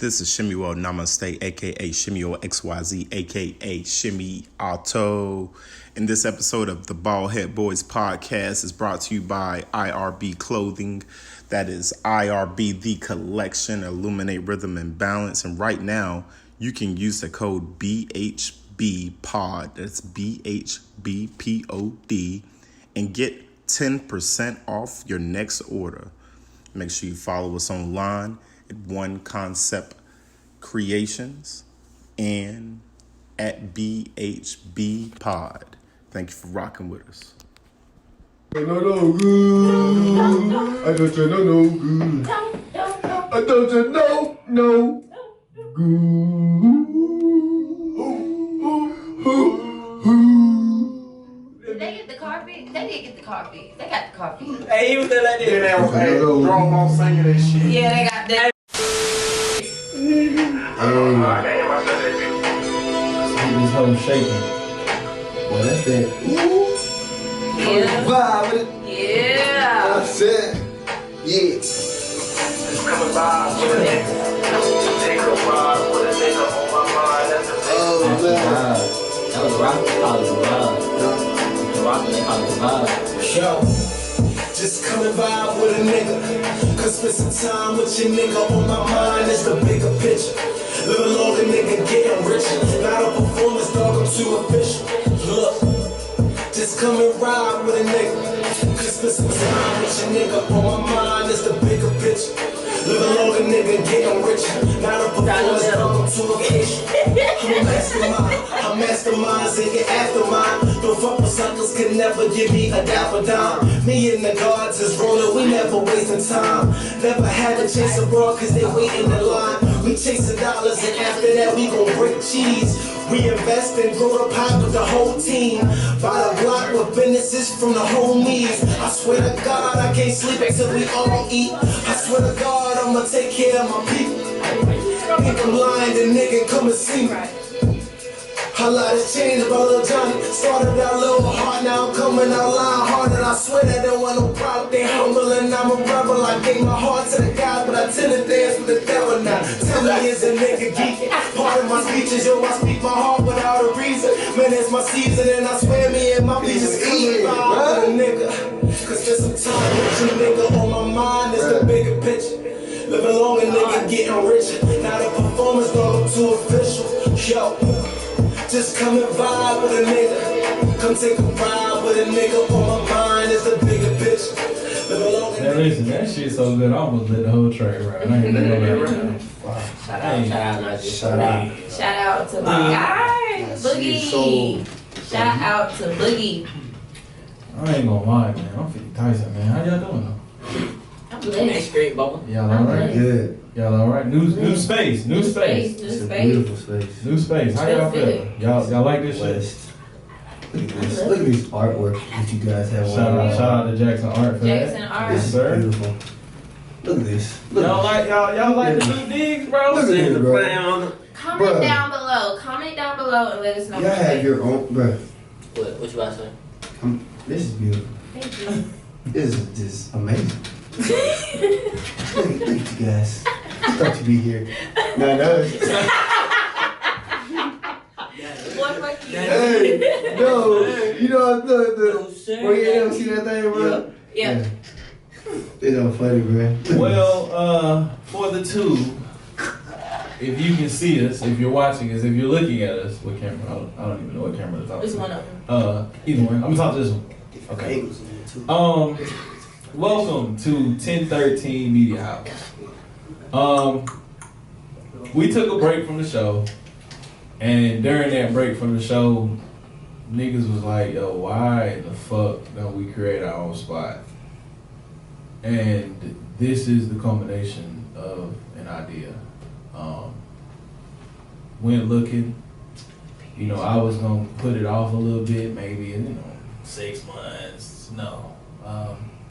This is Shimmy Namaste, aka Shimmy XYZ, aka Shimmy Auto. And this episode of the Baldhead Boys podcast is brought to you by IRB Clothing. That is IRB The Collection, Illuminate Rhythm and Balance. And right now, you can use the code BHBPOD, that's BHBPOD, and get 10% off your next order. Make sure you follow us online at One Concept Creations and at BHB Pod. Thank you for rocking with us. No good. I don't you no good. I don't you no good. Did they get the carpet? They did get the carpet. They got the carpet. Hey, he was there like that. They was drunk on singing that shit. Yeah, they got that. This whole shaking. Well, that's that. Yeah. Vibe with it. Yeah. That's it. Yeah. Just coming by with a nigga. Take a ride with a nigga on my mind. That's a Oh, man. That was rock, they call it the vibe. The rock, they call it the vibe. Yo, just coming by with a nigga. Cause spend some time with your nigga on my mind is the bigger picture. Living longer, nigga, getting richer. Not a performance, dog, I'm too official. Look, just come and ride with a nigga. Cause spend some time with your nigga on my mind is the bigger picture. Living longer, nigga, getting richer. Not a performance, dog, I'm too official. I'm masterminds and get after mine. Don't fuck with suckers, can never give me a dapper dime. Me and the guards is rolling, we never wasting time. Never had to chase a broad cause they wait in the line. We chasing dollars and after that we gon' break cheese. We invest and grow the pot with the whole team. Buy the block with businesses from the homies. I swear to God I can't sleep until we all eat. I swear to God I'ma take care of my people. Think I'm lying, the nigga come and see me. A lot has changed about Lil Johnny. Started out little hard, now I'm coming out loud hard. And I swear that there wasn't no problem. They humble and I'm a rebel. I gave my heart to the God, but I tend to dance with the devil now. Tell me is a nigga geek. Part of my speeches, yo, I speak my heart without a reason. Man, it's my season and I swear me and my bitches coming by with a nigga. Cause there's some time with you, nigga, on my mind is the bigger picture. Living longer, nigga, getting richer. Not a performance, dog, I'm too official. Yo. Just come and vibe with a nigga. Come take a ride with a nigga. On my mind is the bigger bitch. Now listen, that shit so good, I almost let the whole track ride. I ain't gonna go back. Shout out. Shout out to my guy, Boogie. Shout out to Boogie. I ain't gonna lie, man. I'm 50 Tyson, man. How y'all doing though? I'm That's blessed. great, Bubba. Y'all alright? Good. Y'all alright? New space. New space. New It's a space. beautiful space. New space. How y'all feel? Y'all like this shit? West. Look at this. Look at these artwork that you guys have on. Shout out to Jackson Art for Jackson that. Art. This Yes, is sir. beautiful. Look at this. Look Y'all at like the new digs, bro? Look at this, bro. Comment Bruh. down below. Comment down below and let us know. Y'all what you have think. your own, bro. What you about to say? This is beautiful. Thank you. This is just amazing. Look at you guys. Start to be here. No. What fuck you? Hey, no. You know the where you ever see that thing, bro? Yeah. It's so funny, bro. Well, for the two, if you can see us, if you're watching us, if you're looking at us, what camera? I don't even know what camera to talk It's to. one of them. Either one. I'm gonna talk to this one. Okay. Welcome to 1013 Media House. We took a break from the show, and during that break from the show, niggas was like, yo, why the fuck don't we create our own spot? And this is the culmination of an idea. Went looking, I was gonna put it off a little bit, maybe, 6 months, no.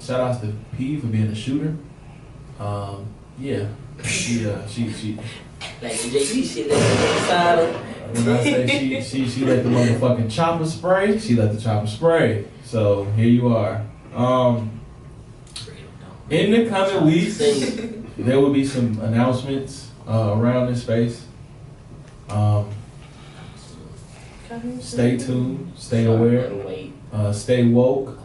Shout out to P for being a shooter. Yeah. She Like the JP shit, like the side. when I say she let the motherfucking chopper spray, she let the chopper spray. So here you are. In the coming weeks, there will be some announcements. around this space. Stay tuned, stay aware, stay woke.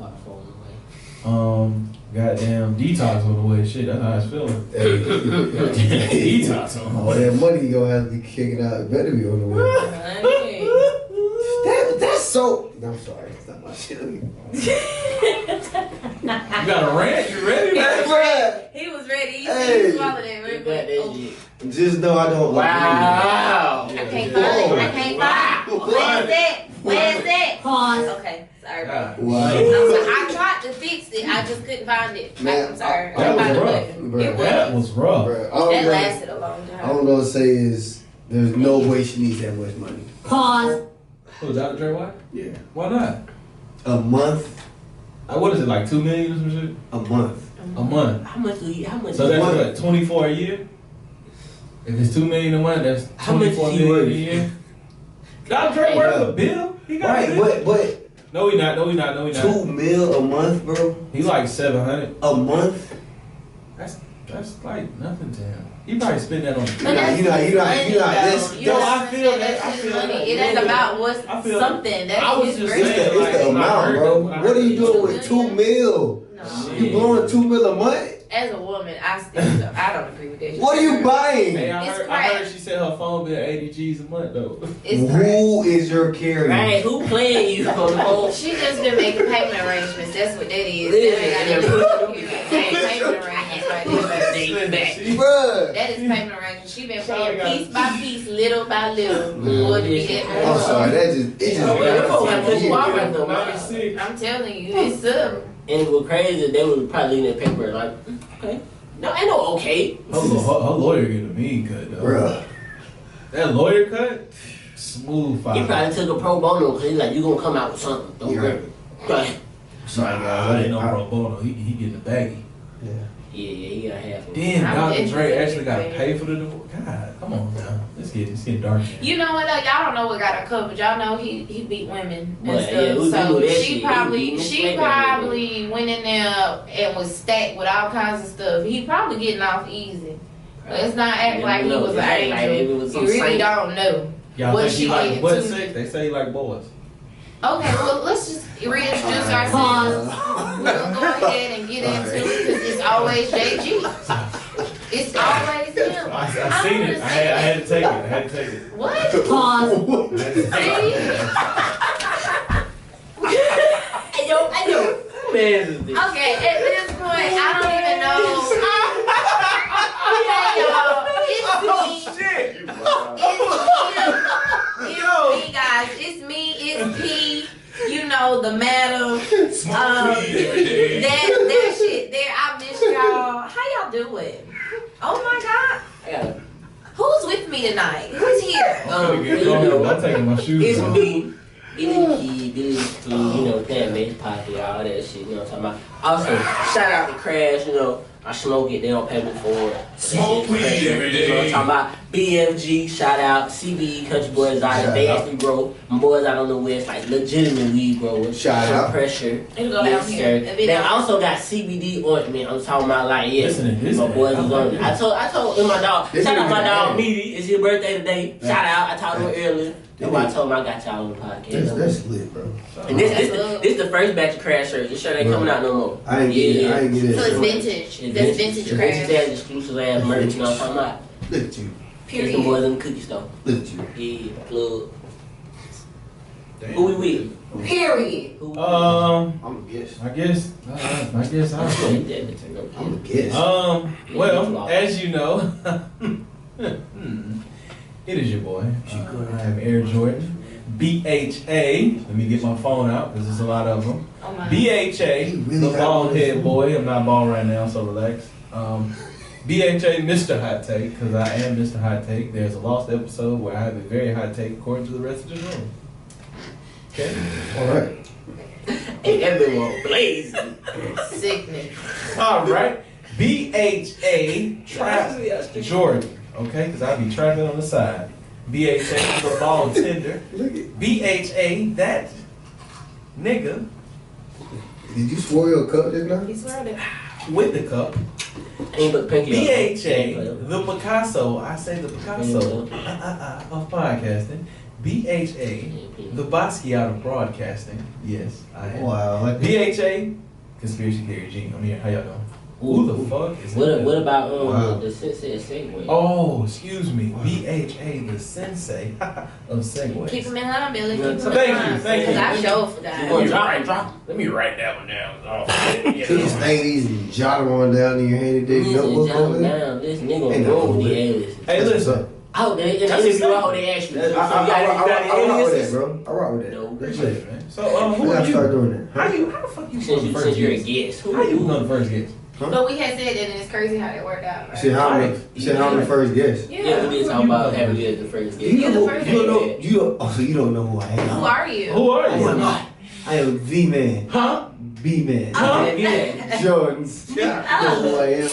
Goddamn detox on the way. Shit, that's how I was feeling. Detox on the way. All that money you gonna have to be kicking out. It better be on the way. That's so. No, I'm sorry. It's not my shit. You got a rant? You ready, man? He was ready. He swallowed it real quick. Just know I don't like Wow. I can't find it. I can't find it. Where's that? Where's that? Pause. Okay. Sorry, bro. Wow. I tried to fix it. I just couldn't find it. Man, I'm sorry. That was rough. It That was rough. That lasted a long time. All I'm gonna say is there's no way she needs that much money. Pause. Who, Dr. Dre White? Yeah. Why not? A month. What is it, like 2 million or some shit? A month. A month. How much? So that's what, 24 a year? If it's 2 million a month, that's 24 million a year. Dr. Dre worth a bill? He got a bill? But No, he not. 2 mil a month, bro. He's like 700. A month. That's like nothing to him. He probably spend that on. You know. I feel that. It ain't about what's I feel something. That's I was his just great. saying, It's the amount, bro. What are you doing with 2 mil? No. You blowing 2 mil a month? As a woman, I don't agree with that. What are you buying? Hey, I It's heard crap. she said her phone bill 80 G's a month though. It's crap. Who is your carrier? Right, who playing you on the phone? She just been making payment arrangements. That's what that is. That ain't got nothing to do with it. Payment arrangements right there. Bruh. That is payment arrangements. She been paying piece by piece, little by little. Would be that I'm sorry, I'm telling you, it's up. And it was crazy. They would probably in that paper like, okay. No, I know, okay. Her lawyer get a mean cut though. Bruh. That lawyer cut, smooth fire. He probably took a pro bono because he's like, you gonna come out with something. Don't worry. Right. Sorry, I ain't no pro bono. He getting a baggie. Yeah, he got half of it. Then I'm Dr. Dre interested actually in got to it. pay for the divorce. God, come on now. Let's get dark. You know what though? Y'all don't know what got her covered. Y'all know he beat women and Well, stuff. yeah, we so do that she shit. she probably went in there and was stacked with all kinds of stuff. He probably getting off easy. Let's not act like he was an angel. You really don't know. Y'all What think she he like get butt to- sex? They say he like boys. Okay, well let's just reintroduce ourselves. We'll go ahead and get into it because it's always JG. It's always him. I seen it. I had to take it. What? I know. Man, is this? Okay, at this point, I don't even know. Okay, y'all. It's me. It's me, guys. It's me. It's P. You know, the madam. That shit there. I miss y'all. How y'all doing? Oh my God. I got it. Who's with me tonight? Who's here? I'm taking my shoes It's off. me. Billy, Pam Mace Pocket, all that shit, you know what I'm talking about. Also, shout out to Crash, I smoke it, they don't pay me for it. Smoke weed every day. You know what I'm talking about. BFG, shout out, CBE, Country Boys out, they actually grow. My boys out on the west, like legitimate weed growers. Shout out. Pressure. It'll go down here. Sir. They also got CBD ointment, I'm talking about like, yeah. Listen to this My man. boys was on it. I told him my dog, This shout out my nigga dog, bad. Meaty, it's your birthday today. Shout out, I talked to him earlier. That's why I told him I got y'all on the podcast. That's lit, bro. And this the first batch of Crash shirts. This shirt ain't coming out no more. I ain't get it. So it's vintage. That's vintage crash. That's exclusive ass merch, you know what I'm talking about? Look at you. There's some boys in the cookie store. Look at you. Yeah, plug. Who we with? Period. Who we I'm a guess. I guess I'll with? I'm a guess. Well, as you know, it is your boy. I am Air Jordan. BHA. Let me get my phone out because there's a lot of them. Oh my. BHA, the bald head boy. I'm not bald right now, so relax. BHA, Mr. Hot Take, because I am Mr. Hot Take. There's a lost episode where I have a very hot take according to the rest of the room. Okay? All right. Hey, that been one blazing. Sickness. All right. BHA, Trap Jordan. Okay? Because I be trapping on the side. BHA, the ball tender. BHA, that nigga Did you swirl your cup just now? He swirled it. with the cup. Ain't but pinky. BHA, the Picasso. I say the Picasso of podcasting. BHA, the Basquiat of broadcasting. Yes, I am. Wow. BHA, conspiracy theory Gene. I'm here. How y'all doing? Who the fuck is that? What about the sensei of Segway? Oh, excuse me. BHA, the sensei of Segways. Keep them in line, Billy. Keep them in Thank line. you, thank you. Because I sure forgot. You gonna drop? Let me write that one down. Oh, You just take these and jot them on down in your handy dandy notebook over there. Down. This nigga roll with the aliases. Hey, listen. Oh, they ask you. I I rock with that, bro. I rock with that. No, That's Shit, it. man. So, I who gotta are start you? doing that. How the fuck you Since become the first you're a guest? guest. How you become the first guest? But we had said that, and it's crazy how that worked out. Right? Shit, how I'm the first guest. Yeah, we did talk about having you as the first guest. You're the first You don't know. So you don't know who I am. Who are you? Who are I you? am not. I am the man. Huh? B-man. Yeah. Jordans. You know who I am.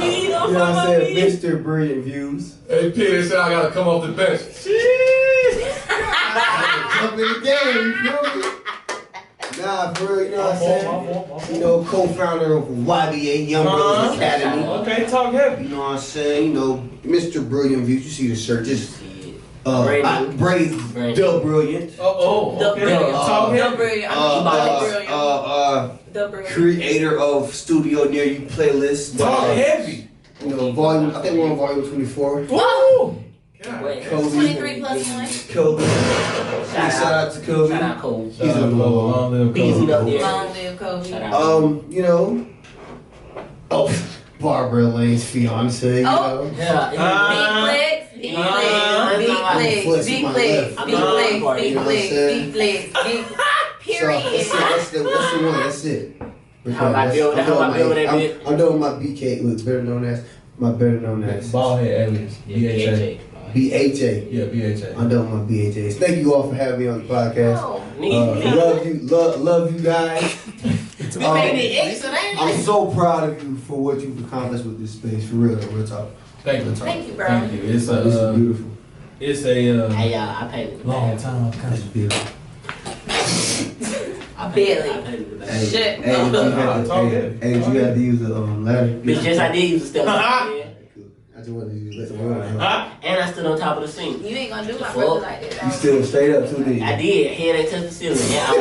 You know what I'm saying? Mr. Brilliant Views. Hey, Peter said I gotta come off the bench. Jump in the game, you feel me? Nah, for real, you know what I'm saying? You know, co-founder of YBA, Young Brothers Academy. Okay, talk heavy. You know what I'm saying? You know, Mr. Brilliant Views. You see the shirt. Just Brandon. Brave, the Brilliant. Okay. Talk heavy. The brilliant. Creator of Studio Near You playlist. Talk heavy. You know, volume. I think we're on volume 24. Woo! Wait, Kobe. 23 plus 1. Kobe. Shout out to Kobe. Shout out Cole. He's a little. Long live Beasley up there. Long live Kobe. Shout out. You know. Oh, Barbara Lane's fiance. You know. Yeah. Big flex. Big flex. Period. That's the one. That's it. How I build that bit. I'm doing my BK. Better known as Bald head alias. BHA. BHA. Yeah, BHA. I'm doing my BHAs. Thank you all for having me on the podcast. Oh. Love you guys. We made it extra, ain't I'm it? so proud of you for what you've accomplished with this space. For real talk. Thank you. Thank you, bro. Thank you. It's This is beautiful. It's a Hey, y'all, I painted the long bag. time It's coming. beautiful. I Billy. painted the bag. Hey, Shit. Hey, did you have to use the ladder? Bitch, yes, I did use the step. I just wanted to use the word. And I stood on top of the sink. You ain't gonna do my brother like that. You still straight up too, did you? I did. Head ain't touched the ceiling. Yeah,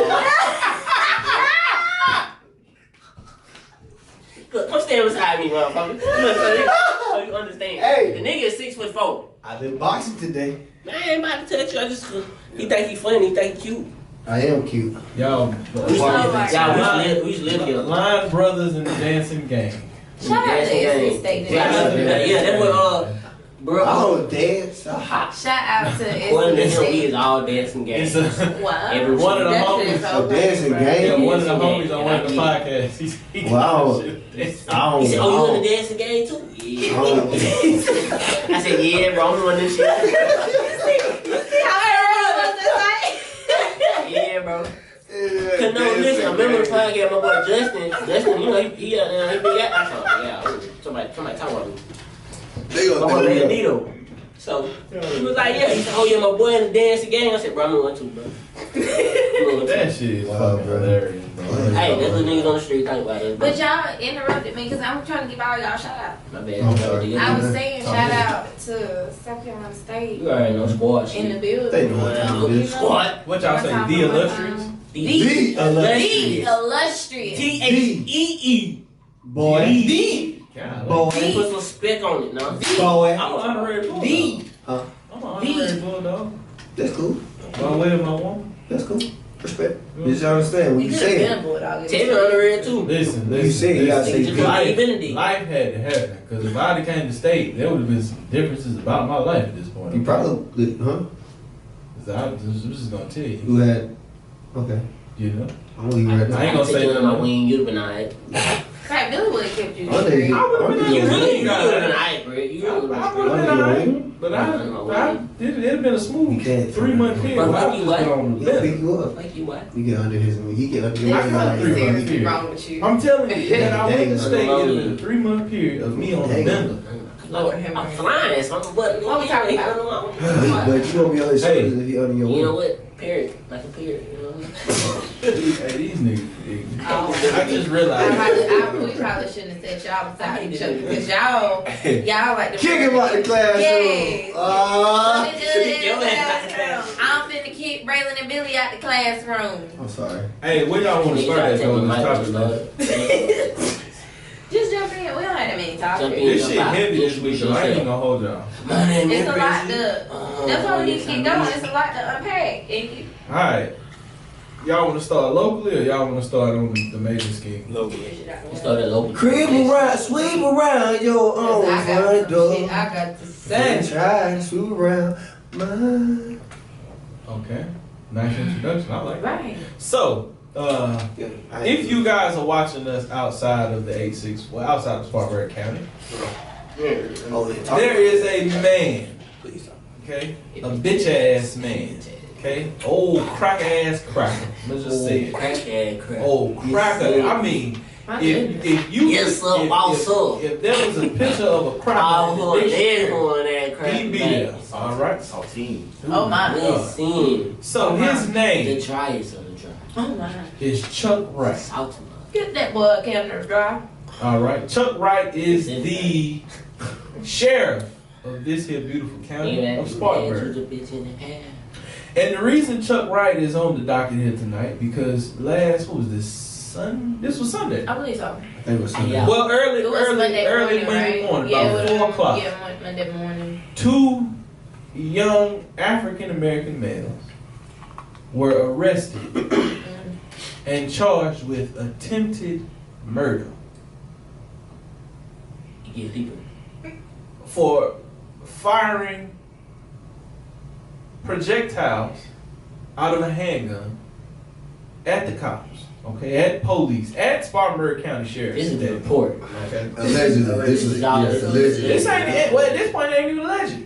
Look, come stand beside me, motherfucker. Look, so you understand. Hey. The nigga is 6'4". I've been boxing today. Man, I ain't about to touch you. I just, he think he funny. He think he cute. I am cute. Y'all, We used to live here. Line Brothers and the Dancing Gang. Shout out to SC State. Yeah, that's what, bro. I don't dance. Shout out to One of the SC MB is State. all dancing games. It's a, Wow. Every one of the That homies. shit is so A dancing crazy, Yeah, game. one of the Dancing homies gang, on one of the and I podcasts. Wow. He said, oh, you in the dancing game too? Yeah. I said, yeah, bro, I'm doing this shit. Yeah, bro. Cause no, listen, I remember the podcast, my boy Justin, you know, he big out. I thought, yeah, somebody talk about me. They My gonna boy think Bandito. So, he was like, yeah, he said, oh yeah, my boy in the dancing game. I said, bro, I'm going too, bro. That shit is fucking hilarious, bro. Hey, that's what niggas on the street talk about it. But y'all interrupted me because I'm trying to give all y'all shout out. My bad. I'm sorry. I was saying shout out to South Carolina State You already know squad shit. in the building. They know what time it is. Squad. What y'all say? The illustrious? The illustrious. T-H-E-E. Boy. God, Boy. They put some spec on it, no? Boy. I'm an honorary bulldog. Huh? I'm an honorary bulldog. That's cool. By way of my woman. That's cool. Respect. Just understand what You you could have saying. been a bulldog. Tell me underrated too. Listen. You say you gotta say Just like Benedict. Life had to happen. Because if I'd have came to state, there would have been some differences about my life at this point. You probably, huh? 'Cause I'm just going to tell you. Who had, okay. You know? I'm gonna leave you right I now. ain't gonna say you on my nothing. wing, you'd have been alright. Crap, Billy would have kept you. I think straight. You would have been Yeah. alright, bro. You would have been I straight. would have been alright. But it'd have been a You smooth can't. 3-month period. But where I fuck you, was what? just on the He'll bed. pick you up. Like you what? You get under his wing. He get under your I wing. got like, 3 months Seriously period. wrong with you. I'm telling you, that I went to Dang. state, it was a 3-month period of me on the bender. I Lord have I'm mercy. flying, so I'm What we talking about? But you won't be on his shoulders if he under your You know wing. what? Period. Like a period. You know what? Hey, these niggas. Oh. I just realized. We probably shouldn't have said y'all beside each other because y'all like to Kick him out the classroom. Yes. Yes. I'm finna kick Breylon and Billy out the classroom. I'm sorry. Hey, where y'all want to start at though? This topic. Just jump in. We don't have that many topics. This shit heavy this week, so I ain't even gonna hold y'all. It's a lot to. That's why we need to get going. It's a lot to unpack. All right. Y'all want to start locally or y'all want to start on the major scheme? Locally. We started locally. Creep around, sweep around your own I got front some door. shit I got to Then say. try to sweep around mine. Okay. Nice introduction. I like that. Right. So, if you guys are watching us outside of the 8-6, well, outside of Spartanburg County, there is a man, okay, a bitch ass man, okay, old crack ass cracker. Let's just say it. Old cracker. I mean, if you Yes, sir, if there was a picture of a cracker, he'd be there. All right. Oh my. Listen. So his The name driest of the dry. Oh my. is Chuck Wright. South Get that boy a camera dry. All right. Chuck Wright is the sheriff of this here beautiful county of Spartanburg. And the reason Chuck Wright is on the docket here tonight because what was this? This was Sunday. I believe so. I think it was Sunday. Yeah. Well, early It was Monday morning, about 4 o'clock. Yeah, Monday morning. 2 young African American males were arrested and charged with attempted murder for firing projectiles out of a handgun at the cops, okay, at police, at Spartanburg County Sheriff's. This is the report. Okay. Allegedly. This is allegedly. This ain't, well, at this point, it ain't even alleged.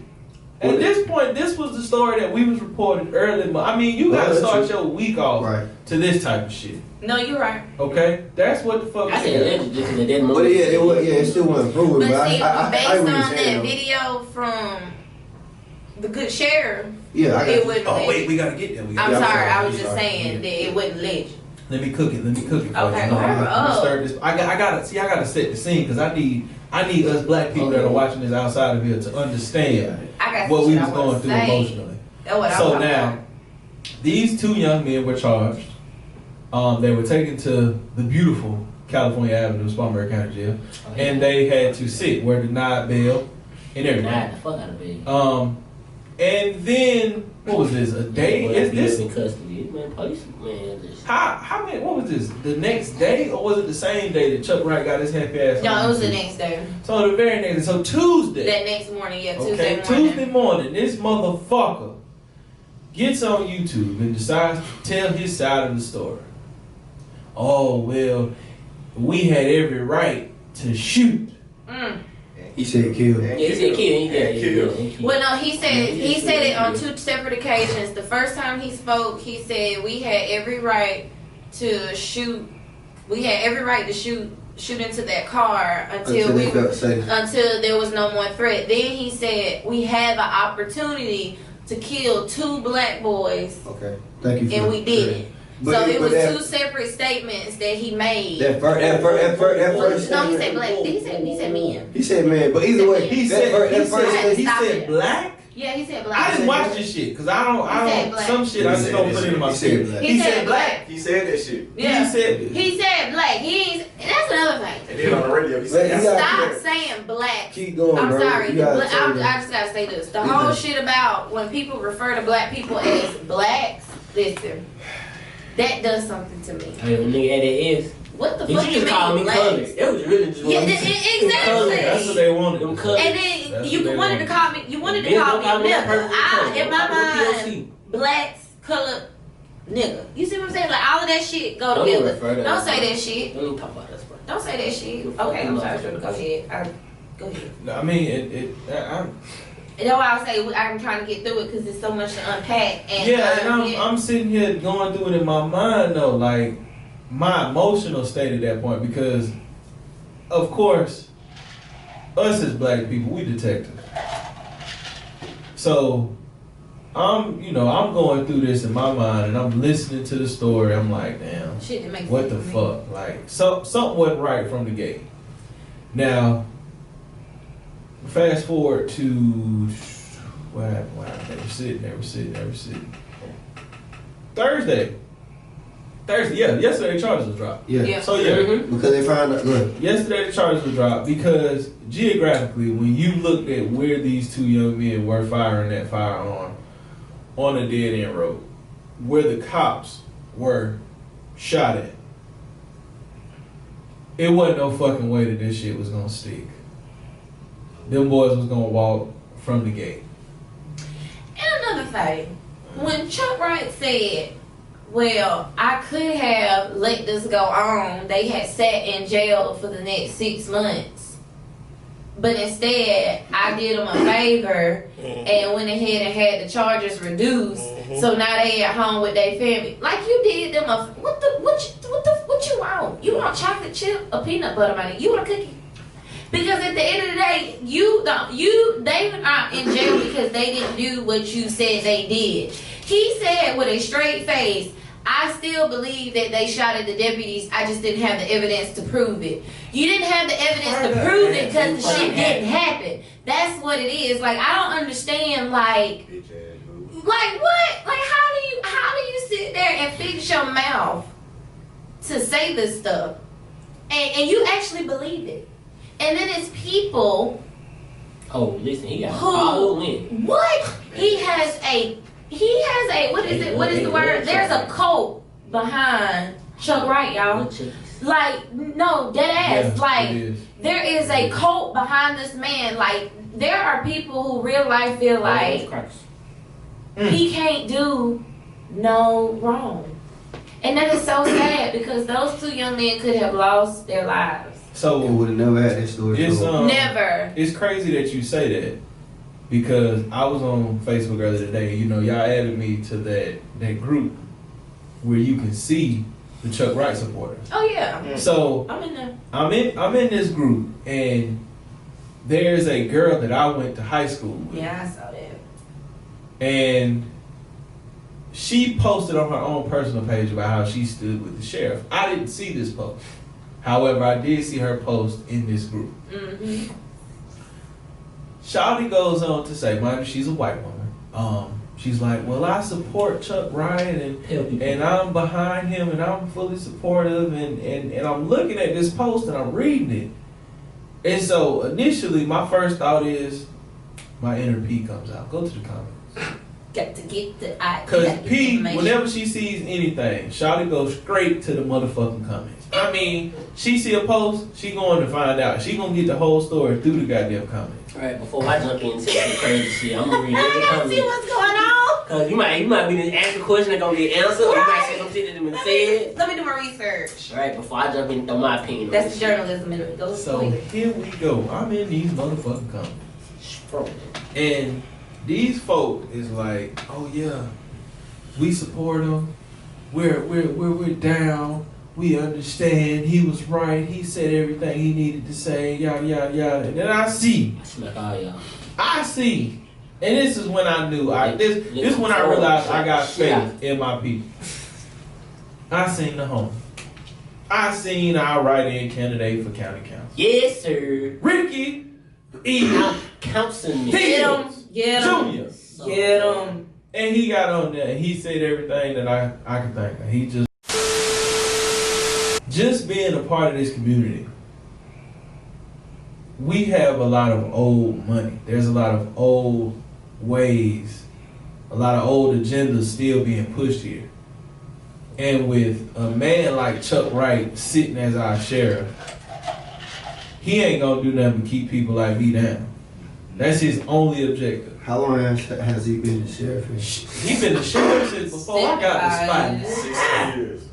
At this point, this was the story that we was reporting early. I mean, you gotta start your week off to this type of shit. No, you're right. Okay? That's what the fuck I said alleged just because it didn't move. But it still wasn't proven. But But see, I based what on you're that saying, video from the good sheriff, yeah, I it got wouldn't. Oh, wait, we gotta get there. I'm Yeah, sorry, I'm I was sorry. just saying that it wasn't legend. Let me cook it. For Okay, you. hurry up. Start this. I gotta set the scene because I need us black people that are watching this outside of here to understand I got what some we shit was I going wanna through say. emotionally. That's what So I'm now, these 2 young men were charged. They were taken to the beautiful California Avenue, Spartanburg County Jail, and they had to sit, were denied bail, and everything. Nah, the fuck out of bed. And then what was this? A day? Is this? in custody? Man, police, man. How many? What was this? The next day, or was it the same day that Chuck Wright got his happy ass? No, on it was the YouTube? next day. So the very next. So Tuesday. That next morning, yeah, Okay, Tuesday morning. Tuesday morning, this motherfucker gets on YouTube and decides to tell his side of the story. Oh, well, we had every right to shoot. He said kill. Yeah, he said kill. He killed. Well, no, he said it on 2 separate occasions. The first time he spoke, he said we had every right to shoot. We had every right to shoot into that car until they felt safe. until there was no more threat. Then he said we had the opportunity to kill 2 black boys, Okay, thank you. and we didn't. But So it was that- 2 separate statements that he made. That first No, he statement- said black. He said men. He said man, but either way, He that said, first he statement- said black? Yeah, he said black. I didn't watch this shit, because I said don't, black. some shit I just don't put into my spirit. He said black. He said that shit. Yeah. He said black. That's another thing. And then on the radio, he Man, said you gotta Stop that. saying black. Keep going, I'm bro. sorry. You gotta I just gotta say this. The whole shit about when people refer to black people as blacks, listen, that does something to me. Hey, when nigga had that S. What the Did fuck you you just call mean me blacks? colored? It was really just Yeah, exactly. That's what they wanted. Them colors. And then That's you what they wanted to call me. You wanted to Yeah, call don't call me me nigga. purple color. In my Don't call me mind, POC. blacks, colored, nigga. You see what I'm saying? Like all of that shit go Don't even together. refer to Don't that. say that shit. Don't even talk about that, bro. Don't say that shit. Okay, I'm sorry. Go ahead. Go ahead. I mean, And that's why I say I'm trying to get through it because there's so much to unpack. And I'm sitting here going through it in my mind though, like my emotional state at that point, because of course us as black people, we detectives. So I'm going through this in my mind, and I'm listening to the story. I'm like, damn, Shit that makes what the sense to fuck? Like, something wasn't right from the gate. Now, fast forward to what happened? They were sitting. Thursday, yeah. Yesterday, the charges was dropped. Yeah. So yeah. Mm-hmm. Because they found out. Good. Yesterday the charges were dropped because geographically, when you looked at where these two young men were firing that firearm on a dead end road, where the cops were shot at, it wasn't no fucking way that this shit was gonna stick. Them boys was gonna walk from the gate. And another thing, when Chuck Wright said, well, I could have let this go on, they had sat in jail for the next 6 months. But instead, I did them a favor and went ahead and had the charges reduced. So now they at home with their family. Like you did them a what you want? You want chocolate chip or peanut butter money? You want a cookie? Because at the end of the day, they are in jail because they didn't do what you said they did. He said with a straight face, I still believe that they shot at the deputies. I just didn't have the evidence to prove it. You didn't have the evidence to prove it because the shit didn't happen. That's what it is. Like, I don't understand, like what? Like, how do you sit there and fix your mouth to say this stuff? And you actually believe it. And then it's people. Oh, listen, he got all in. What? He has a what is it? What is the word? There's a cult behind Chuck Wright, y'all. Like, no, dead ass. Yeah, like, there is a cult behind this man. Like, there are people who real life feel like he can't do no wrong. And that is so sad because those two young men could have lost their lives. So They would have never had this story. Never. It's crazy that you say that because I was on Facebook earlier today. You know, y'all added me to that group where you can see the Chuck Wright supporters. Oh yeah. So I'm in there. I'm in this group, and there's a girl that I went to high school with. Yeah, I saw that. And she posted on her own personal page about how she stood with the sheriff. I didn't see this post. However, I did see her post in this group. Mm-hmm. Shawty goes on to say, mind you, she's a white woman. She's like, well, I support Chuck Wright and I'm behind him and I'm fully supportive and I'm looking at this post and I'm reading it. And so initially my first thought is my inner P comes out. Go to the comments. Got to get the Because P, whenever she sees anything, Shawty goes straight to the motherfucking comments. I mean, she see a post, she going to find out. She gonna get the whole story through the goddamn comments. Alright, before I jump into some crazy shit, I'm gonna read every I comment. see what's going on. Cause you might be asking a question that gonna get answered, or you might say some shit that been said. Let me do my research. Alright, before I jump in, throw my opinion. That's the journalism in it. Go So quick. here we go. I'm in these motherfucking comments. Bro. And these folk is like, oh yeah, we support him. We're down. We understand. He was right. He said everything he needed to say. Yada yada yada. And then I see. I see. And this is when I knew. This is when I realized I got faith in my people. I seen the home. I seen our write-in candidate for county council. Yes, sir. Ricky E. Councilman. Get him. Get him. Junior. Get him. And he got on there and he said everything that I could think of. He just being a part of this community, we have a lot of old money. There's a lot of old ways, a lot of old agendas still being pushed here. And with a man like Chuck Wright sitting as our sheriff, he ain't gonna do nothing but keep people like me down. That's his only objective. How long has he been the sheriff? He been the sheriff since before I got the spot. 16 years.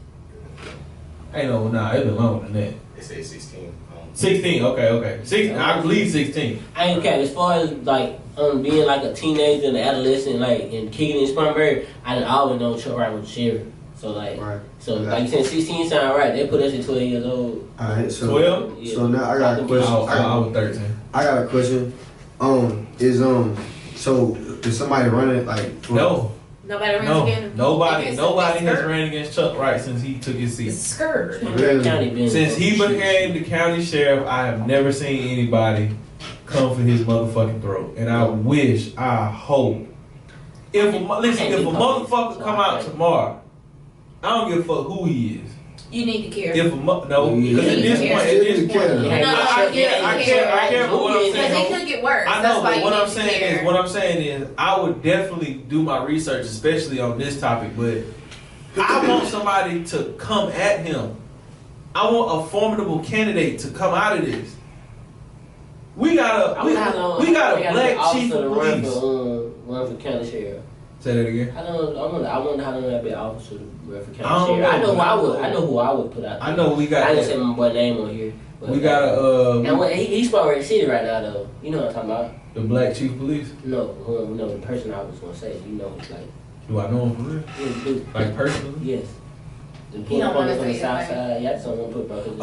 Ain't no, nah, it been longer than that. They say 16. 16, okay. 16, I believe 16. I ain't okay. As far as like being like a teenager and an adolescent, like and kicking in Spartanburg, I didn't always know Chuck Wright was the sheriff. So like, Right. like you said, 16 sound right. They put us at 12 years old. Alright, so 12? Yeah. So now I got a question. I was 13. I got a question. So is somebody running like? No. Nobody runs again. Nobody has ran against Chuck Wright since he took his seat. Skirt. Really? Since he became the county sheriff, I have never seen anybody come for his motherfucking throat. And I hope. If a motherfucker come out tomorrow, I don't give a fuck who he is. You need to care. Because at this point, I care. But what I'm Because saying, it could get worse. I know. But what I'm saying is, I would definitely do my research, especially on this topic. But I want somebody to come at him. I want a formidable candidate to come out of this. We got a black chief of police. Run for county sheriff. Say that again. I wonder how long that be officer to run for county sheriff. I know who I would put out there. I know we got. I didn't say my boy name on here. But We got a. And he's from Red City right now though. You know what I'm talking about? The black chief of police. No, the person I was gonna say. You know, it's like. Do I know him for real? Yeah, you do. Like personally? Yes. The He don't want to from the say south his side. Yeah, I just don't want to put brothers.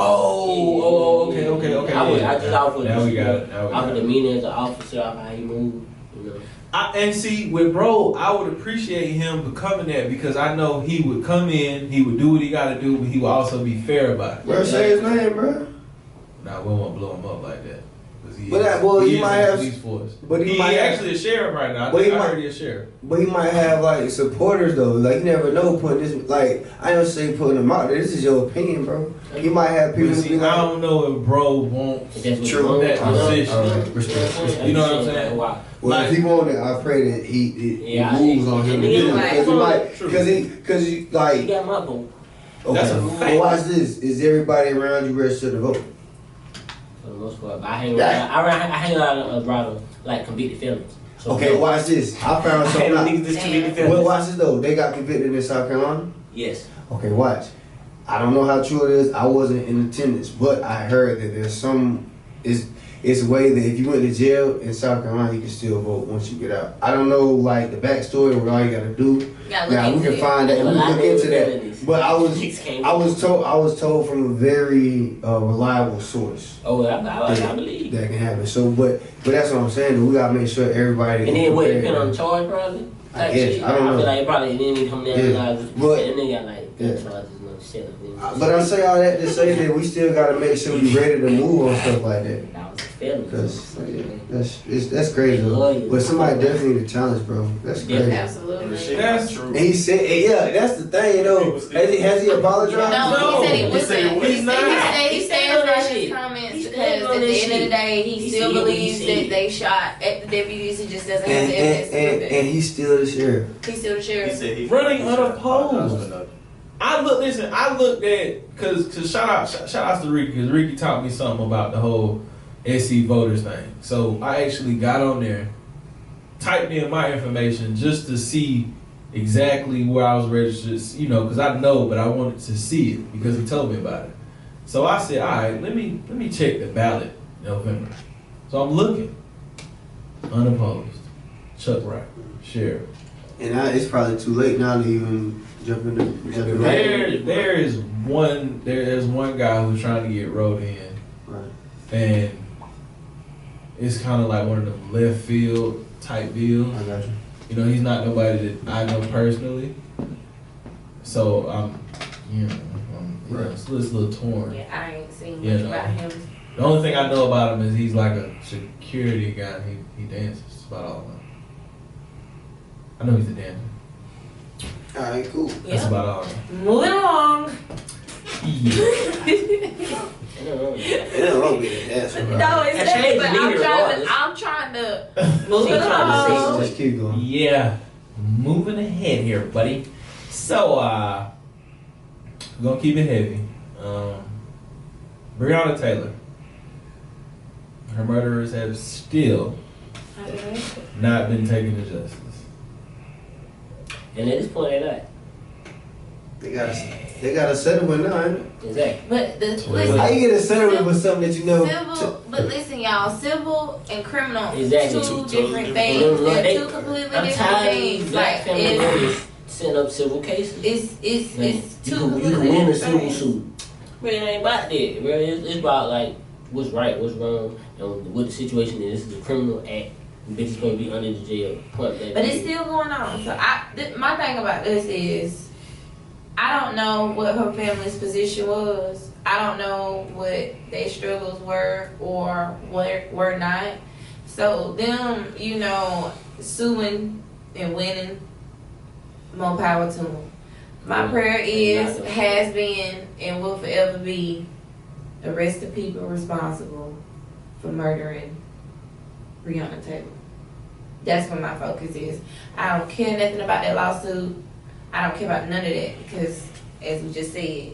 Okay. I just offered. Now we got it. Offered the meaning as an officer, how he moved. You know. And see, with bro, I would appreciate him becoming that because I know he would come in, he would do what he got to do, but he would also be fair about it. Bro, say his name, bro. Nah, we won't blow him up like that. He might have. Police force. But he might actually a sheriff right now. I heard he's a sheriff. But he might have like supporters though. Like you never know putting this. Like I don't say putting him out there. This is your opinion, bro. He might have people. See, I don't know if bro wants that position. Respect. You know what I'm saying? Wow. Well, if he wanted, I pray that he moves on him because he like. He got my vote. Okay. That's a fact. Well, watch this. Is everybody around you registered to vote? For the most part, but I hang around like convicted felons. So Okay, watch this. I found something out. Well, watch this though. They got convicted in South Carolina? Yes. Okay, watch. I don't know how true it is. I wasn't in attendance, but I heard that there's some. It's a way that if you went to jail in South Carolina, you can still vote once you get out. I don't know like the backstory, what all you gotta do. Now we can find that. We can look into that. But I was told from a very reliable source. Oh, I believe that can happen. So, but that's what I'm saying. We gotta make sure everybody. And then what? Depending on the charge, probably. I guess I don't know. I feel like it probably didn't come down to like, but and then got like charges and shit. But I say all that to say that we still gotta make sure we ready to move on stuff like that. That was a feeling. Because that's crazy. But somebody definitely need to challenge, bro. That's crazy. Absolutely. That's true. And he said, yeah, that's the thing, you know. Has he apologized? No, he said he He's not. He stands by his comments because at the end of the day, he still believes that they shot at the deputies. He just doesn't have the evidence. And he's still the sheriff. He's still the sheriff. Running unopposed. I looked at because shout out to Ricky because Ricky taught me something about the whole SC voters thing. So I actually got on there, typed in my information just to see exactly where I was registered. You know, because I know, but I wanted to see it because he told me about it. So I said, all right, let me check the ballot in November. So I'm looking, unopposed, Chuck Wright, sheriff. And it's probably too late now to even jump in the There's one guy who's trying to get wrote in, right. and it's kind of like one of them left field type deals. I got you. You know, he's not nobody that I know personally, so it's a little torn. Yeah, I ain't seen much about him. The only thing I know about him is he's like a security guy. He dances. That's about all I know. I know he's a dancer. Alright, cool. That's about all I know. Moving along. No, it's I'm trying to move it along. Just keep going. Yeah, moving ahead here, buddy. So, we're gonna keep it heavy. Breonna Taylor. Her murderers have still not been taken to justice. And at this point, they're not. They got a settlement now, ain't it? Exactly. But listen, how you get a settlement with something that you know? But listen, y'all, civil and criminal, exactly. two different things. They're two completely different things. Like setting up civil cases. It's too. You can win a civil suit. But it ain't about that, bro. It's about like what's right, what's wrong, and what the situation is. This is a criminal act. Bitch is gonna be under the jail. Point blank. But it's still going on. So my thing about this is, I don't know what her family's position was. I don't know what their struggles were or were not. So them, suing and winning, more power to them. My prayer is, has been, and will forever be, arrest the people responsible for murdering Breonna Taylor. That's what my focus is. I don't care nothing about that lawsuit. I don't care about none of that because, as we just said,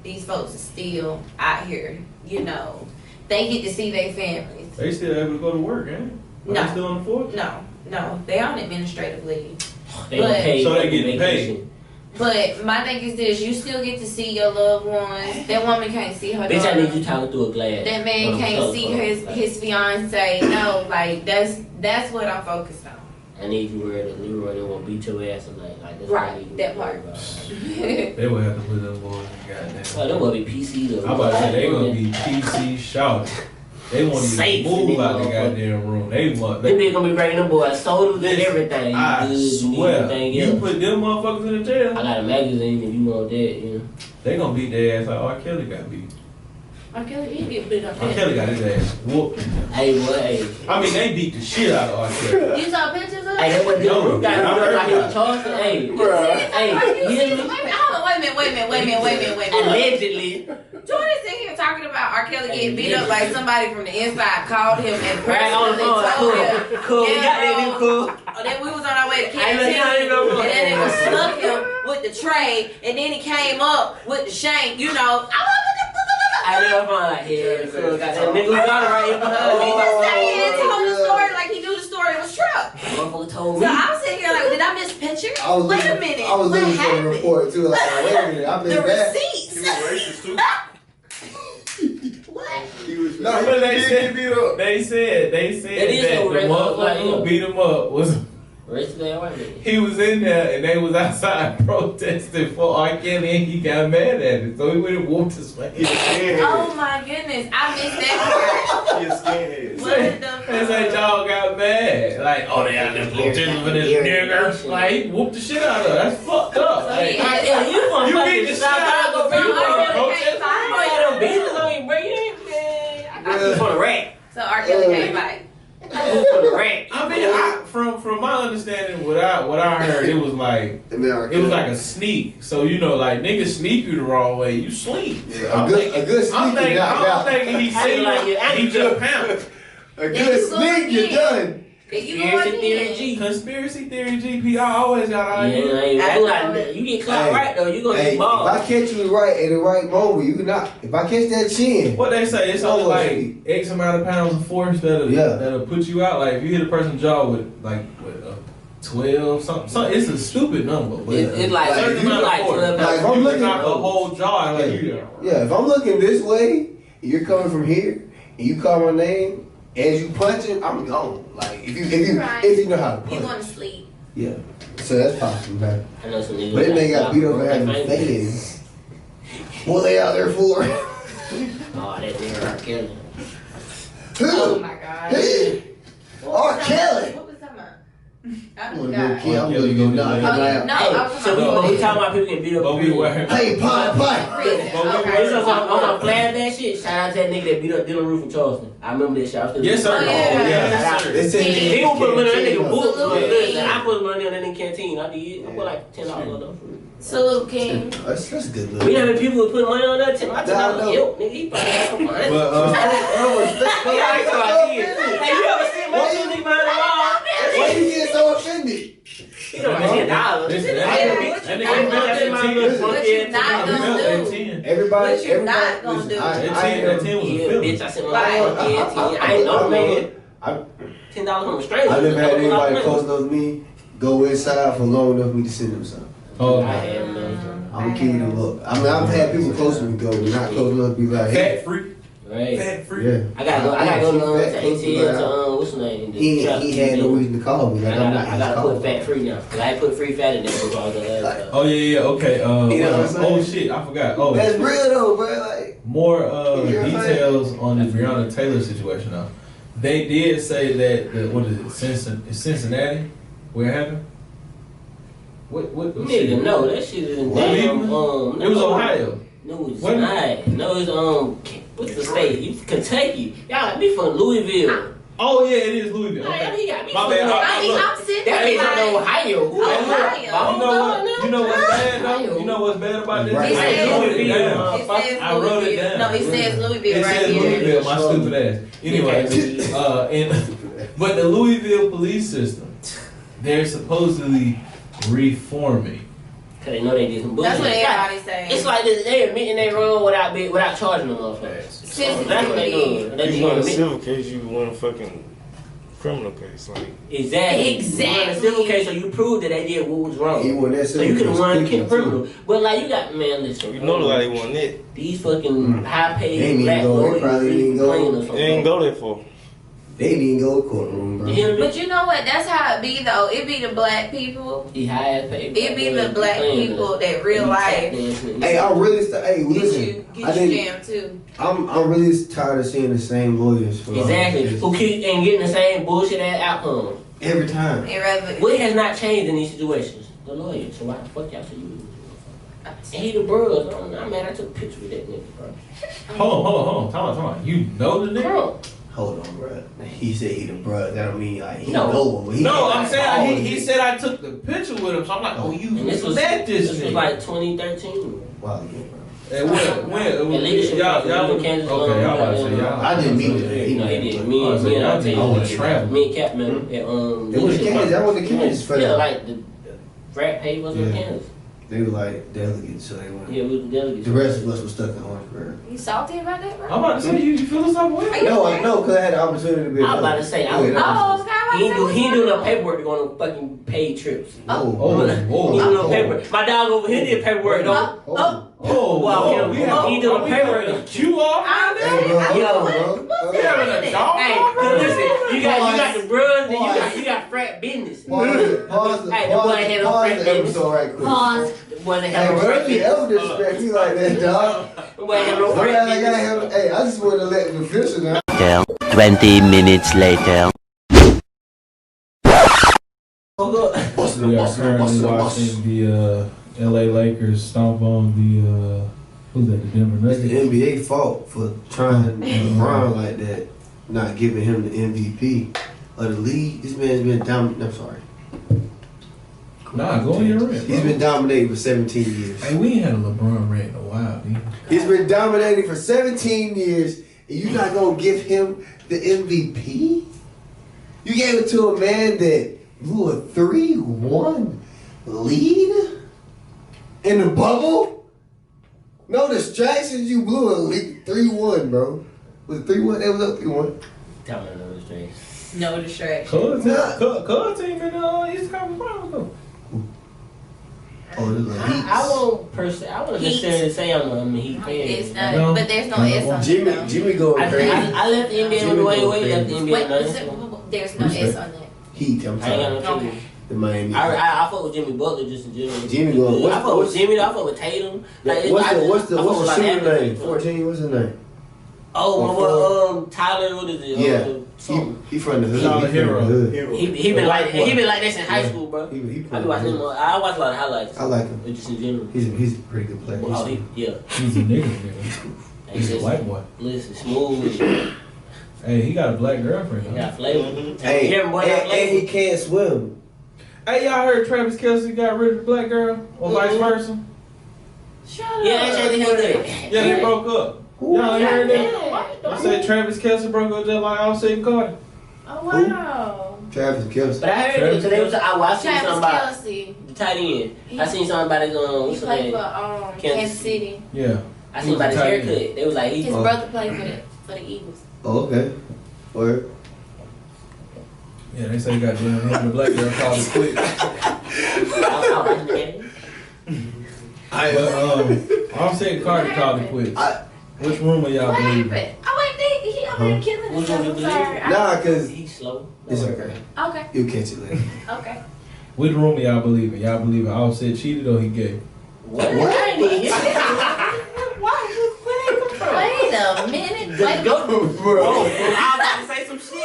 these folks are still out here. They get to see their families. They still able to go to work, ain't they? Are they still on the force? No, they on administrative leave. They paid, so they get paid. But my thing is this: you still get to see your loved ones. That woman can't see her. Bitch, daughter. I need you talking through a glass. That man can't see his fiance. No, like that's what I'm focused on. I need you worried that Leroy they won't beat your ass tonight. Like that's Right, that part. They would have to put them boys in goddamn. Oh, they will be PC though. I'm about to say they gonna be PC shouting. They won't even move out the goddamn room. They be gonna be bringing them boys sodas and everything. I swear, you put them motherfuckers in the jail. I got a magazine if you want that, They gonna beat their ass like R. Kelly got beat. R. Kelly did get beat up. R. Kelly got his ass whooped. Hey, boy, hey. I mean, they beat the shit out of R. Kelly. You saw pictures of it? Hey, that what No, got I heard like that. Charleston. Hey, you hear me? Wait a minute. Allegedly. Jordan's in here talking about R. Kelly getting beat up like somebody from the inside called him and personally told him. Cool. We got that, cool. Then we was on our way to I Kansas know, City, you know, and then they snuck him with the tray, and then he came up with the shank, I never find like, yeah, cool. Got that nigga got it right here. He told the story like he knew the story was true. Motherfucker told So me. I'm sitting here like, did I miss pictures? I was Wait a looking- minute. I was what looking for the happened? report too. Like, wait a minute, I've The been back. receipts. He was racist too. What? He was. No, But they he said, beat up. they said It is that so the racist, motherfucker like, who beat him up was Rest of that white man. he was in there and they was outside protesting for R. Kelly and he got mad at it, so he went and whooped his face. Oh my goodness, I missed that He a skinhead. part. What the It's like y'all got mad. Like, oh, they out there protesting for this nigger. Like, he whooped the shit out of her. That's fucked up. Like, Yeah, you from you fucking beat the shit out of Chicago, the bro. people. You had them beaters on you, bro. You ain't, man. I got you for the rack. So R. Kelly came back. I got you for the rack. I mean, from my understanding, what I heard, it was like a sneak. So like niggas sneak you the wrong way, you sleep. Yeah, a good sneak, I'm you knocked out. thinking he seen he just pounced. A good sneak, you're done. Conspiracy theory GP. I always got Yeah, you get caught right though, you gonna Hey, get if balled. I catch you right at the right moment, you not. If I catch that chin, What they say, it's only like X amount of pounds of force that'll put you out. Like if you hit a person's jaw with 12 something, it's a stupid number. But It's like Like, certain you amount, like report. 12 Like, pounds. I'm you looking- knock a whole jaw like yeah, if I'm looking this way, and you're coming from here, and you call my name as you punching, I'm gone. Like if you know how to punch. You going to sleep. Yeah, so that's possible, man. I know some niggas. But they may got beat up and that having fans. What they out there for? Oh, that nigga R. Kelly. Oh my God. R. Kelly. What was that about? I'm gonna go kill. I'm gonna go knock him out. No, I was So talking we about talking about people getting beat up. But we were. Hey, pie. This is on flash that shit. Shout out to that nigga that beat up Dylan Roof in Charleston. I remember that shit. I was still Yes, sir. Oh, yeah. Yes, sir. They said He gonna put money on that nigga boots. Salute. Listen, I put money on that nigga canteen. I did. I put like $10 on them. Salute King. That's good. We having people who put money on that. My Nah, $10. Yo, nigga, he probably had some money. But Hey, you ever seen my shit nigga behind the wall? Why you get so offended? You know, $10. Listen, that nigga What you not gonna do? 10. Everybody, What you not gonna do? That 10 was a Yeah, feeling. bitch, I said, I ain't no man. $10 from a stranger. I never had anybody close enough to me go inside for long enough for me to send them something. Oh, I am I'm gonna keep them up. I mean, I've had people close to me go, but not close enough to be like, hey, fat free. right. Fat free. yeah. I gotta go to ATL to what's the name? He had no reason to call me. Like, I gotta put fat free now. Cause I put free fat in there before I was the last time. Oh yeah, okay. You know what I'm saying? Oh shit, I forgot. Oh, that's real though, bro. Like more details on the Breonna Taylor situation though. They did say that what is it? Cincinnati? Where it happened? What Nigga, no, that shit is in damn. It was Ohio. No, it's not. No, it's what's the state? Kentucky. Y'all got me from Louisville. Oh yeah, it is Louisville. Okay. He got me My from bad. I'm sitting that there bitch on like, Ohio. Ohio. You know what's bad though? You know what's bad about this? Right. It I wrote it says down. I wrote it down. No, it says Louisville It right says here. Louisville, my stupid ass. Anyway, but the Louisville police system, they're supposedly reforming. Cause they know they did some bullshit. That's what everybody's saying. It's like they admitting they wrong without charging them motherfuckers. That's what they doing. They just You want gonna a admit. civil case, you want a fucking criminal case. Like, Exactly. You want a civil case, so you prove that they did what was wrong. he won that So you civil can run case criminal. But like you got listen. you know nobody want it. These fucking high They paid ain't black even go- they lawyers probably really didn't go. complain or They something. ain't go there for. They didn't even go to courtroom, bro. You hear me? But you know what? That's how it be though. It be the black people. He high ass paid. It be the black people that real life Hey, I'm really hey, get listen. you I didn't. jammed too. I'm really tired of seeing the same lawyers for Exactly. like, Who keep and getting the same bullshit ass outcome. every time. And rather, What has not changed in these situations? The lawyer. So why the fuck y'all say you? And he the bros. I'm mad. I took a picture with that nigga, bro. Hold on. Time on. You know the nigga? Bro. Hold on, bro. He said he the bruh. That don't mean like he No. know him. But he No, like, I'm saying oh, he said I took the picture with him, so I'm like, oh, you And this was met this was nigga. like 2013. Wow, yeah, bro. And when leadership y'all conference was in Kansas, okay, y'all about to say y'all. I didn't meet him. You know, he did. but- Me and I I wanna travel. Me and Cap, man, at It was leadership Kansas. That was the Kansas for Yeah, them. like the frat pay was in Yeah. Kansas. They were like delegates, so they went. Yeah, we was the delegates. The rest of us was stuck in Orangeburg. you salty about that, bro? I'm about to say you feel the same way. No, I know, cause I had the opportunity to be. I was about to say, I was- Oh, okay. He ain't do no paperwork to go on no fucking paid trips. Oh, He ain't do no paperwork. My dog over here did paperwork though. Oh, we do the paperwork. You off? Hey, bro, hold on, bro. You having a dog? Hey, cause listen, you got the bros and you got frat business. Pause the Hey, the boy had no friend business. episode right quick. Pause. The boy that Hey, had no bro, frat if you business. ever disrespect me like that, dog. The boy had no Bro, frat I gotta business. have. Hey, I just want to let the official know. 20 minutes later. We are currently watching the LA Lakers stomp on the who's that? The Denver It's the Nuggets. NBA fault for trying LeBron like that, not giving him the MVP of the league. This man's been dominating. I'm sorry. Nah, go on your rant. He's been dominating for 17 years. Hey, we ain't had a LeBron rant in a while, dude. He's been dominating for 17 years, and you're not gonna give him the MVP? You gave it to a man that blew a 3-1 lead in the bubble? No distractions, you blew a lead 3-1, bro. Was it 3-1? That was up 3-1. Tell me another straight. No distraction. Color team in the East Conference Finals though. Oh, this is a Heat. I won't I wouldn't necessarily say I'm a Heat fan. It's not, No. but there's no S on it. though. Jimmy going I crazy. left the NBA on the way away. Left the NBA. Wait, No, there's no S on that. Heat, I'm I ain't got sorry. no Okay. The Miami. I fuck with Jimmy Butler just in general. Jimmy going- I fuck with Jimmy. I fuck with Tatum. Like, What's I the fuck with like shooter everything. name? 14. What's his name? Oh, Tyler. What is it? Yeah. Something. He from the hood. Tyler He from Hero. the hood. He been like that since high school, bro. He I from be the watching him. hood. I watch a lot of highlights. I like him. But just in general. He's a pretty good player. Oh, yeah. He's a nigga. Hey, He's a listen, white boy. Listen, smooth. Hey, he got a black girlfriend. He Huh? got flavor. Hey, You hear me, boy? Got and he flavor. can't swim. Hey, y'all heard Travis Kelce got rid of the black girl, or vice versa? Shut up. Yeah, they said he good. Yeah, they broke up. Y'all ain't heard that? Yeah. They said Travis Kelce broke up just like Offset and Carter. Oh, wow. Travis Kelce. But I heard it today. I seen Travis something about Kelce. the tight end. I seen something about his He what's the played name? for Kansas Kansas City. Yeah. I seen about his Tight end. haircut. They was like His he. brother played for the Eagles. Oh, okay. Word. Yeah, they say he got him and the black girl called it quick. I watching the game. Offset and Carter called it quick. Which rumor y'all What believe? happened? Oh, wait, he over there killing Who's himself. gonna I'm believe? sorry. Nah, cause He's slow. It's okay. Okay. You'll catch it later. Okay. Which rumor y'all believe in? Y'all believe in Offset cheated or he gay? What? I ain't even. Wait a minute. Wait. Go, bro. I was about to say some shit.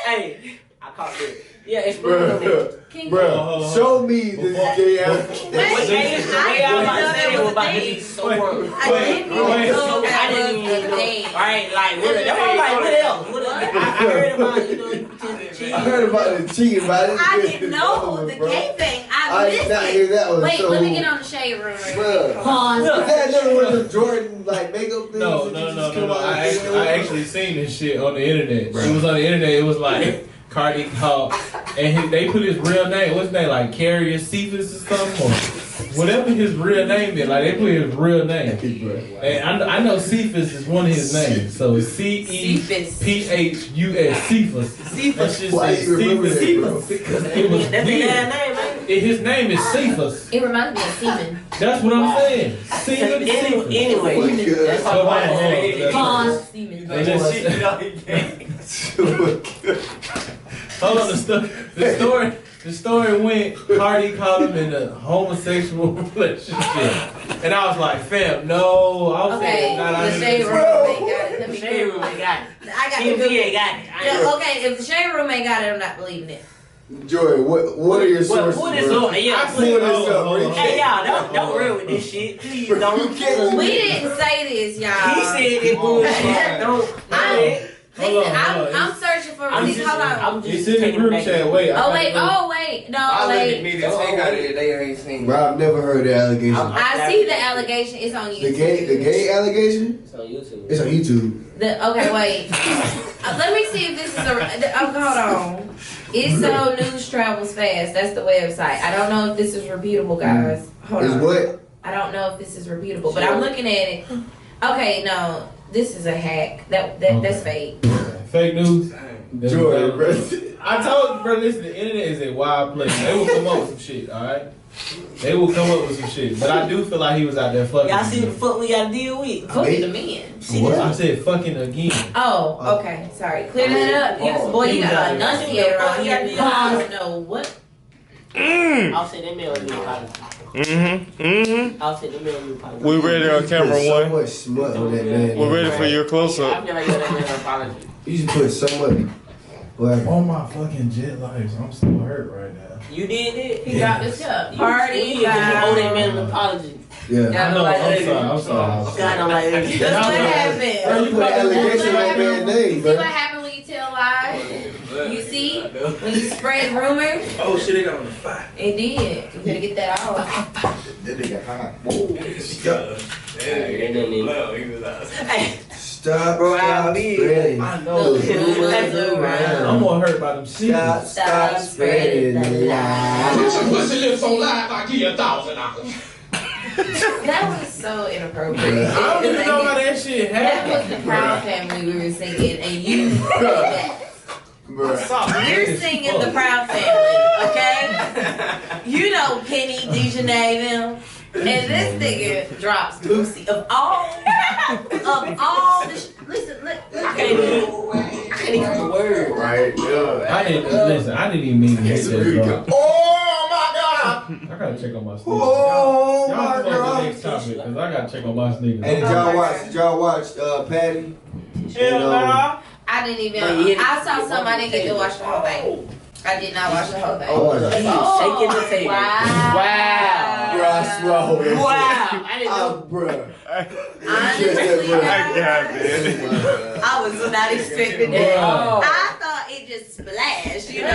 Hey, I caught it. Yeah, it's Bro, show me this gay ass. The way I was about to say it was about to be so wrong. I didn't even know. Alright, like, what else? I heard about, you know, I heard about the cheating, but I didn't know the gay thing. I did not hear that one. Wait, so, let me get on the shade room. Pause. Is that another one of the Jordan like makeup things? No. I actually seen this shit on the internet. It was on the internet. It was like Cardi called, and they put his real name. What's his name? Like Carrier Cephas or something, or whatever his real name is. Like they put his real name. And I know Cephas is one of his names. So CEPHUS. Cephas. Cephas. Why you remember that, bro? Because it was weird. His name is Cephas. It reminds me of semen. That's what I'm saying. Cephas. Anyway, that's how Pause. Semen. Hold on, the story went, Cardi called him in a homosexual relationship. And I was like, fam, no. I was saying, the shade room ain't got it. Let me shade room ain't got it. I got TMZ ain't got it. Okay, if the shade room ain't got it, I'm not believing it. Joy, what are your sources? What is up? Yeah, I pull this up. Hey, y'all, don't ruin with this shit. Please don't. We didn't say this, y'all. He said it bullshit. Don't. Listen, I'm searching for receipts. Hold on. I'm just It's in the group chat. Wait. Oh wait. No, wait. They ain't seen. Bro, I've never heard the allegation. I see the allegation. It's on YouTube. The gay allegation? It's on YouTube. It's on YouTube. Okay, wait. Let me see if this is hold on. It's so news travels fast. That's the website. I don't know if this is reputable, guys. Hold on. What? I don't know if this is reputable, but I'm looking at it. Okay, no. This is a hack. That's fake. Fake news. Jordan, bro. I told you, bro. Listen, the internet is a wild place. They will come up with some shit. All right. They will come up with some shit. But I do feel like he was out there fucking. Y'all see what the fuck we gotta deal with? Fucking the men. What? I said fucking again. Oh, okay. Sorry. Clear that up. You got enunciate around here. Pause. No, what? I'll say that man on the apology. I'll say that man on the apology. We ready on camera so one. much smut on that man. We're ready for your close up. I've never heard that man on apology. You should put so much. What? On my fucking jet lights, I'm still hurt right now. You did it? He got this up. Party. You owe that man an apology. Yeah. I know, I'm sorry. God don't like that. That's what happened. Bro, you put an allegation like man's name, You see bro. what happened when you tell lies? You see? When you spread rumors? Oh shit, they got on the fire. It did. You better get that off. That nigga hot. Whoa. Stop. Stop, Bro, stop spreading. I know. I'm more hurt by them shit. Stop spreading the lies. That was so inappropriate. I don't even know how that shit That was happened. the Proud Family we were singing, and you did that. You're singing the Proud Family, okay? You know Penny, Dejanay, them. And this nigga drops Boosie of all the listen, I can't even get the word. Right, yeah. I didn't even mean to hit that drop. Oh my god! I gotta check on my sneakers. Oh Y'all my go on the god! next topic, because I gotta check on my sneakers. Hey, did y'all watch Patty? I didn't even I saw something, I didn't get to watch the whole thing. I did not watch the whole thing. Shaking the table. Wow. Bro, I swear. Wow. I didn't know. Bro. Honestly, I was not expecting that. I thought it just splashed, you know.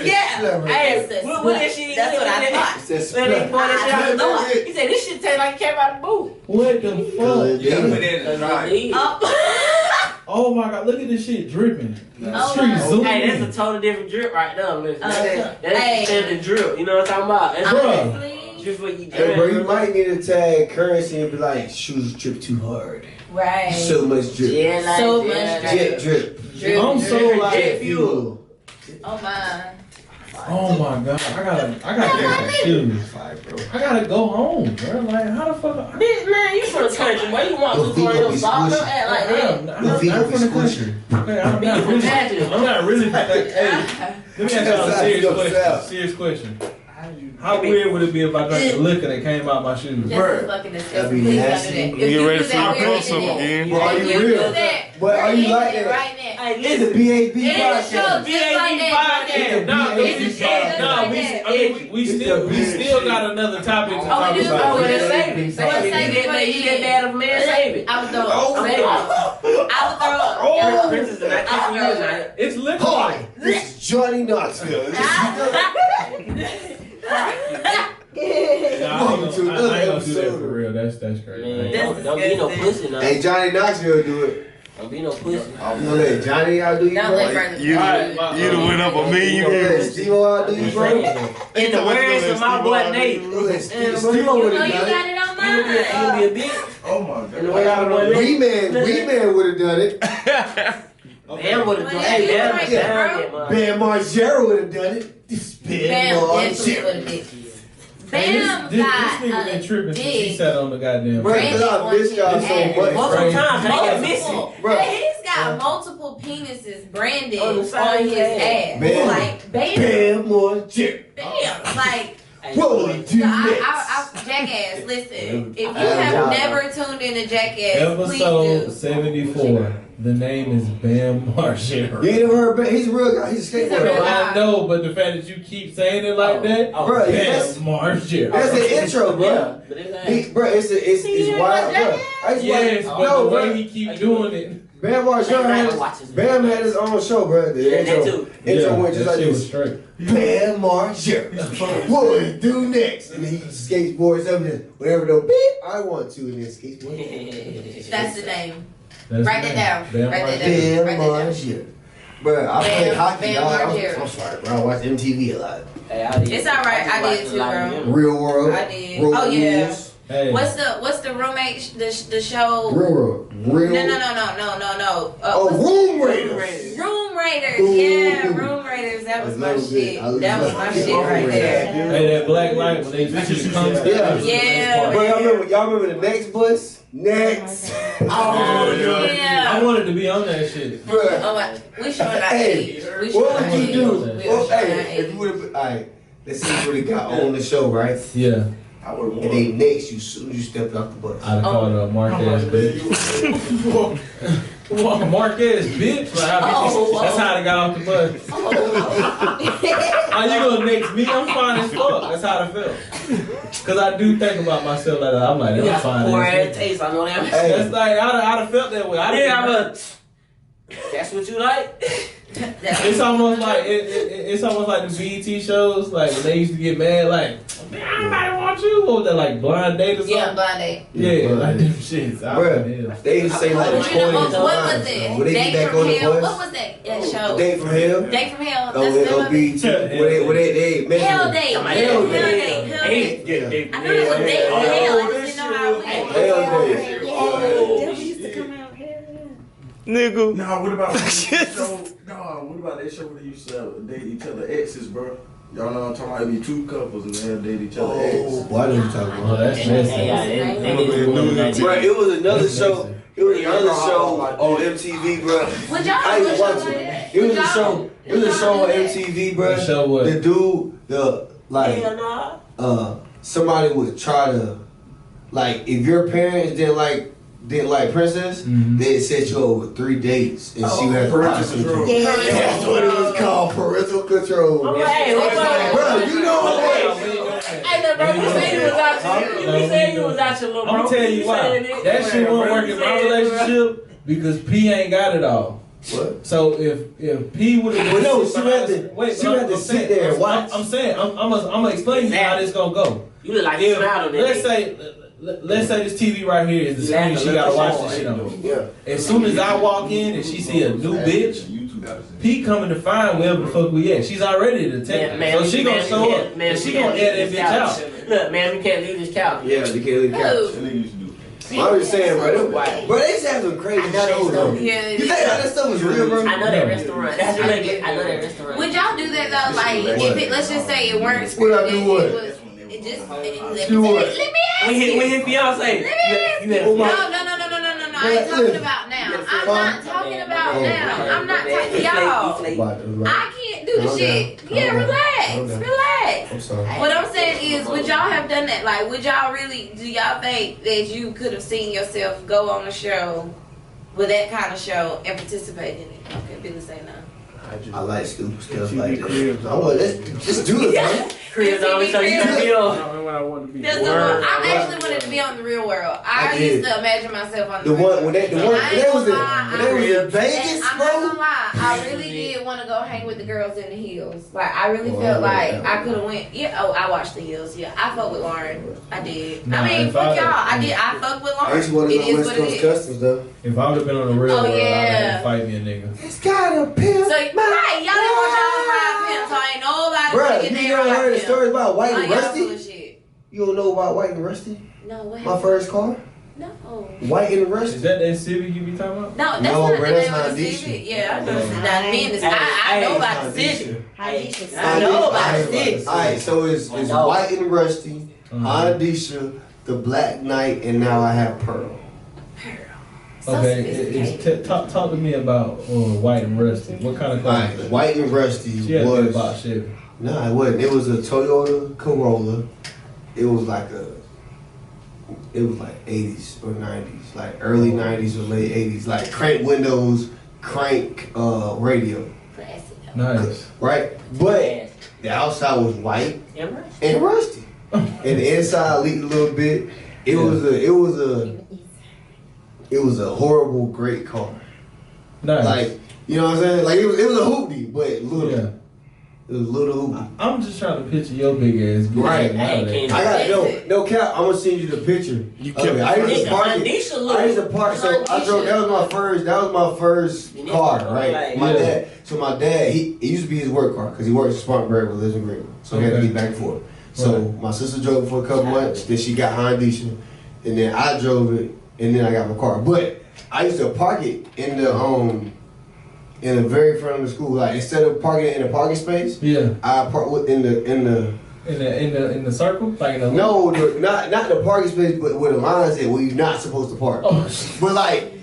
Yeah. Hey, what that shit? That's what I thought. He said this shit tastes like it came out of the boot. What the fuck? Yeah, put it in the dry. Oh my god, look at this shit dripping. Oh Street my. zooming. Hey, that's a totally different drip right there. Listen. That's Hey. standard drip. You know what I'm talking about? That's Honestly, just what you Hey, bro, you drip. might need to tag Currency and be like, shoes drip too hard. right. So much drip. Yeah, like So much yeah, drip. Jet drip. Drip. I'm so like Jet fuel. Oh my. Oh my god, I gotta get some shoes. I gotta go home, bro. Like, how the fuck? Bitch, man, you from the country. Why you want to wear your socks? Don't act like that. I'm from the country. Okay, I'm not really. Hey, let me ask y'all a serious question. How weird would it be if I drank the liquor that came out my shoes? That's fucking disgusting. That'd be Please nasty. don't do that. You If ready do for that, your we're close up ending it. again? Bro, are If you you real? do that, But we're are you ending like it that? right now. Hey, It's a listen. BHB It is podcast. show just like that. It's a We still got another topic to Oh, talk we do? about. Oh, we do? Save it. We'll save it for the You get mad of a man, save it. I would throw Oh, up. save it. I would throw up. Oh, Princess and I I would kiss throw you up. tonight. It's liquor. Hi, this is Johnny Knoxville. Nah, I ain't gonna do that for real. That's crazy. Man, don't be no pussy now. Hey, Johnny Knoxville do it. Don't be no pussy. I'm gonna let Johnny outdo you, Don't bro. let Brandon You do done it. went up a million I'm gonna let views. Steve outdo you, bro. In the words of my boy Nate, I'm gonna let Steve You would You know have you done got it. it on you mine. be a bitch. Oh my In the way I boy Nate. We man would have done it. Bam would have done Hey, it. Bam, right, Bam, bro. Bam Margera would have done it. This Bam Bam definitely Margera. would have did. Hey, Bam this got nigga been a tripping since he dick. sat on the goddamn. Bro, Brandon cause I wants miss you y'all to so add much. Multiple times, they get Multiple. missing. Bro. Hey, he's got multiple penises branded On the on side his of his ass. Bam. Like, bam. Bam Margera. Bam. Like, What would he do so next? Jackass, listen. If you I have am never tuned into Jackass, Episode please 74. The name is Bam Margera. You ain't never heard Bam? He's a real guy. He's a He's a real skateboarder. guy. I know, but the fact that you keep saying it like that, Bro, Bam that's Margera. the intro, bro. Yeah, but it's Bro, it's wild, bro. I used to Yes, watch- but no, the bro. way he keep doing it. Bam Margera Bam had his own show, bro. The Yeah, intro, that too. intro went just that like shit was this. straight. Bam Margera. What would he do next? And he skateboards up and whatever the beep I want to in this skateboard. That's the name. That's Write the that name. down. Bam Write that Margera. down. Bam Write that down. Margera. Bro, I played Bam- hockey, Bam dog. Margera. I'm sorry, bro. I watched MTV a lot. It's alright, I did too, bro. Real World. I did. Road Oh, yeah. Rules. Hey, What's the roommate the show? Real World. Real. No. Oh, Room Raiders. Room Raiders. Ooh. Yeah, Room Raiders. That was my shit. That was my shit right there. hey, that black light when they switch the colors. Yeah. Bro, y'all remember the next bus? Next. Oh yeah. I wanted to be on that shit. Bro. Oh, we showing our Hey, age. We showing what our would you age. do? We Well, showing our hey, if age. you would have, alright, let's see who they got on the show, right? Yeah, I would have And they next you soon as you stepped off the bus. I'd have called a Marquez bitch. Well, Marquez bitch. Like, that's how I got off the bus. Are you gonna next me? I'm fine as fuck. That's how I felt. Cause I do think about myself like that. I'm like, I'm fine. Poor as ass taste, I know that. That's like I'd have felt that way. That's what you like? It's almost like it's almost like the BET shows, like when they used to get mad, like everybody want you. What was that, like Blind Date or something? Yeah, Blind Date. Yeah, like them shits. Bruh, they used to say like But you know what 20 was times. it? When they Day get back from on the Hell. bus, What was that show? Day from Hell. Day from Hell. Oh, That's the name it'll of be it. where they mentioned Hell it. Day. Hell Hell Day. Day. Hell Day. Yeah. I knew it was Day from Hell. I just didn't know how it went. Hell Day. That used to come out. Nigga. No, what about that show? No, what about that show where they used to date each other exes, bro? Y'all know what I'm talking about? It'd be two couples and they'll date each other exes. Oh, boy, I know what you're talking Oh, about. that's messy. Bro, it was another show. It was another show on MTV, bro. Would y'all I ain't watch watch like it. that? It was a show. It was a show on MTV, bro. The show what? The dude, somebody would try to, like, if your parents didn't like Princess, they'd set you over 3 dates, and she would have to watch it. control. That's what it was called, parental control. Hey, Bro, you know what? Hey, bro, you say you was out your, you be saying you was out your little bro. I'm gonna tell you why. That shit won't work in my relationship because P ain't got it all. What? So if P would have, Well, no, she had to sit there and watch. I'm saying I'm gonna explain to you how this gonna go. You look like you smiled on that. Let's say this TV right here is the screen she gotta watch this shit on. Yeah. As soon as I walk in and she see a new bitch, P coming to find wherever the fuck we at. She's already the detective, so she gonna show up and she gonna air that bitch out. Look, man, we can't leave this couch. Yeah, they can't leave the couch. I'm just saying, bro. Bro, they just have some crazy shows though. Yeah, You think that stuff was real, bro? I know that restaurant. That's what I get. I know that restaurant. Would y'all do that though? Like, if it, let's just say it weren't Would I scripted, do what? it was. It just let me Do what? ask When his fiance. Let me ask you. No. I ain't talking about now. I'm not talking about now. I'm not talking y'all. I can't do the shit. Yeah, relax. I'm sorry. What I'm saying is, would y'all have done that? Like, would y'all really? Do y'all think that you could have seen yourself go on a show with that kind of show and participate in it? Okay, Billy say no. I like stupid stuff like that. I want just do it, man. Chris always show you the real. I want to be. I actually wanted to be on the Real World. I used to imagine myself on the The Real one when they was in Vegas, I'm bro. not gonna lie. I really did want to go hang with the girls in the hills. Like I really felt like I could have went. Yeah. Oh, I watched the hills. Yeah, I fucked with Lauren. I did. Nah, I mean, fuck y'all. I Mm. did. I fucked with I Lauren. just want to It go is West what it Coast is. Customs though. If I would have been on the real world, I'd yeah. have to fight me a nigga. It's got a pimp. So right, y'all didn't want y'all ride pimp. So ain't nobody Bruh, taking you their never heard the ride stories about White and y'all full of Rusty? shit. You don't know about White and Rusty? No, what My happened? first car? No. White and Is Rusty. that Civic you be talking about? No, that's No, not bro, the that's name of the Honda. city. Yeah, I know. That means I know about the city. Honda. I know about the city. Alright, so it's White and Rusty, Honda, the Black Knight, and now I have Pearl. So Okay, talk to me about White and Rusty. What kind of car? Alright, White and Rusty She had to be was about Chevy. Nah, it wasn't. It was a Toyota Corolla. It was like 80s or 90s, like early 90s or late 80s, like crank windows, crank radio. Nice. Right? But the outside was white and rusty. And the inside leaked a little bit. It was a horrible great car. Nice. Like, you know what I'm saying? Like it was a hoopty, but little. Yeah. It was a little hoopty. I'm just trying to picture your big ass. Right. I got no cap. I'm gonna send you the picture. I used to park it. So I drove. That was my first car, right? My dad. So my dad, he used to be his work car because he works at Spartanburg but lives in Greenville. So he had to get back and forth. So my sister drove it for a couple months. Then she got Honda, and then I drove it, and then I got my car. But I used to park it in the very front of the school. Like instead of parking it in a parking space, I park in the circle, like in the no, not the parking space, but where the lines at where you're not supposed to park. But like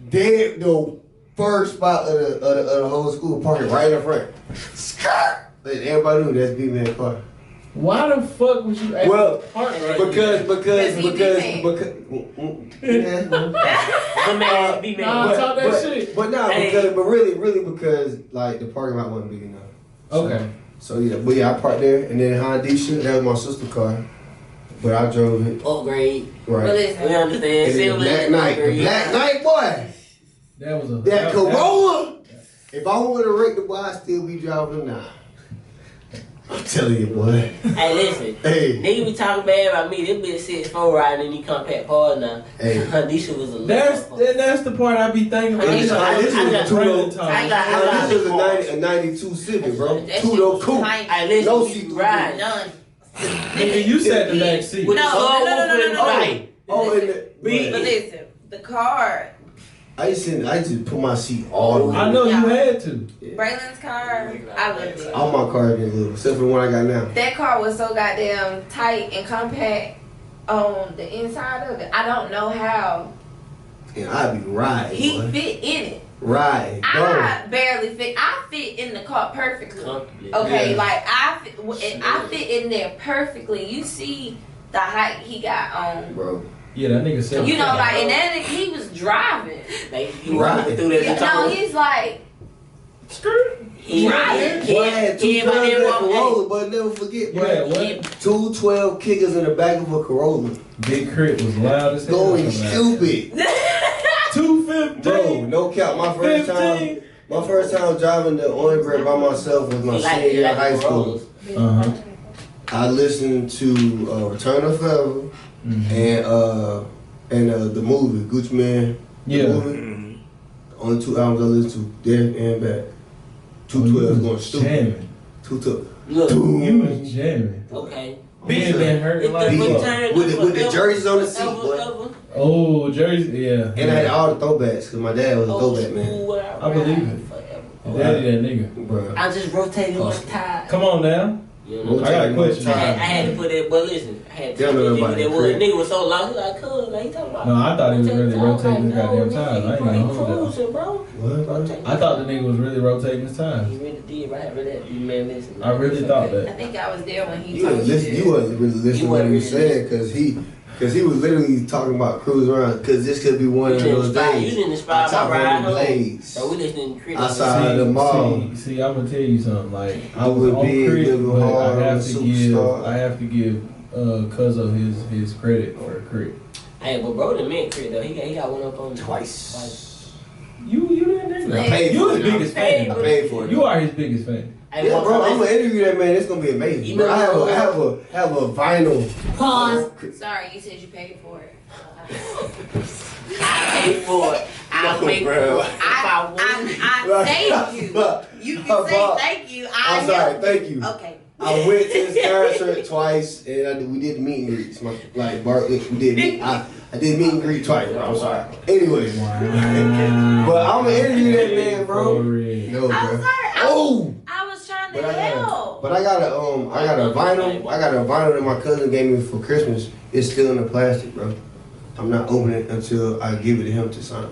the first spot of the whole school, parking right in the front. Skirt. Everybody knew that's B-Man car. Why the fuck would you park right because talk that shit. But really because like the parking lot wasn't big enough. Okay. So I parked there, and then Honda, that was my sister's car, but I drove it. Upgrade. Right. We understand. And the Black Knight, boy. That Corolla. If I wanted to wreck the boy, I'd still be driving them now. I'm telling you, boy. Hey, listen. Nigga be talking bad about me. This bitch 6'4" riding in these compact cars now. Handisha was a little. That's the part I be thinking about. This was a 92 Civic, bro. Two-door coupe. No seat ride. Nigga, you sat in the back seat. No. But listen, the car. I just put my seat all the way. I know you had to. Braylon's car, I loved it. All my cars been little, except for the one I got now. That car was so goddamn tight and compact on the inside of it. I don't know how. And I'd be riding. He fit in it. Right. I barely fit. I fit in the car perfectly. Okay, like I fit in there perfectly. You see the height he got on, bro. Yeah, that nigga said. You know, like, and that nigga, he was driving. Like, he was through that. No, he's like. He had 2 tons in that Corolla, but never forget, bro. 212 kickers in the back of a Corolla. Big Crit was loud as hell. Going stupid. 215. Bro, no cap. My first time driving the Orangeburg by myself was my senior year in high school. I listened to Return of Forever and the movie Gucci Man. The movie. Only 2 albums I listened to, there and back. 212 going stupid. 212. Look, you was jamming. Okay. Big been hurt like with the jerseys on the seat, boy. Oh, Jersey, yeah. And I had all the throwbacks because my dad was a Old throwback man. school, I believe it. Your daddy that nigga. Bro. I just rotated my tie. Come on now. You know, I got a question. I had to put that, but listen, I had to Y'all put know that about nigga that that was, crib. nigga was so lost, he like, cuz, like, he talking about. No, I thought he was really rotating his goddamn tires. I ain't He gonna hold that. cruising, bro. What? I thought the nigga was really rotating his He tires. really did, right? I really had to be man, listen. I really thought I that. think I was there when he You told wasn't you listen, that. you wasn't really listening to what he was wasn't really saying because he was literally talking about cruising around because this could be one of those You days. didn't inspire my Top ride of the home. blades. So we listening to critics. Outside the mall. See, I'm gonna tell you something. Like I You was would on be Crit, living but hard, I have to give. superstar. I have to give Cuzzo his credit for Crit. Hey, but bro, the man crit though, he got one up on me. Twice. You that nigga. I paid You for his it. biggest I fan. paid for it. You are his biggest fan. Hey, Yeah, but bro, I'm gonna interview that man. It's gonna be amazing. You Bro, I have remember- a vinyl. Pause. Sorry, you said you paid for it. I paid for it. I paid for it. I thank you. You can say thank you. I'm sorry, thank you. Okay. I went to his concert twice, and we did meet and greets. Like Bart, we did. I did meet and greet twice. Bro. I'm sorry. Anyway, but I'm gonna interview that man, bro. No, bro. I'm sorry. Oh. I was trying to But help. I got a vinyl that my cousin gave me for Christmas. It's still in the plastic, bro. I'm not opening it until I give it to him to sign.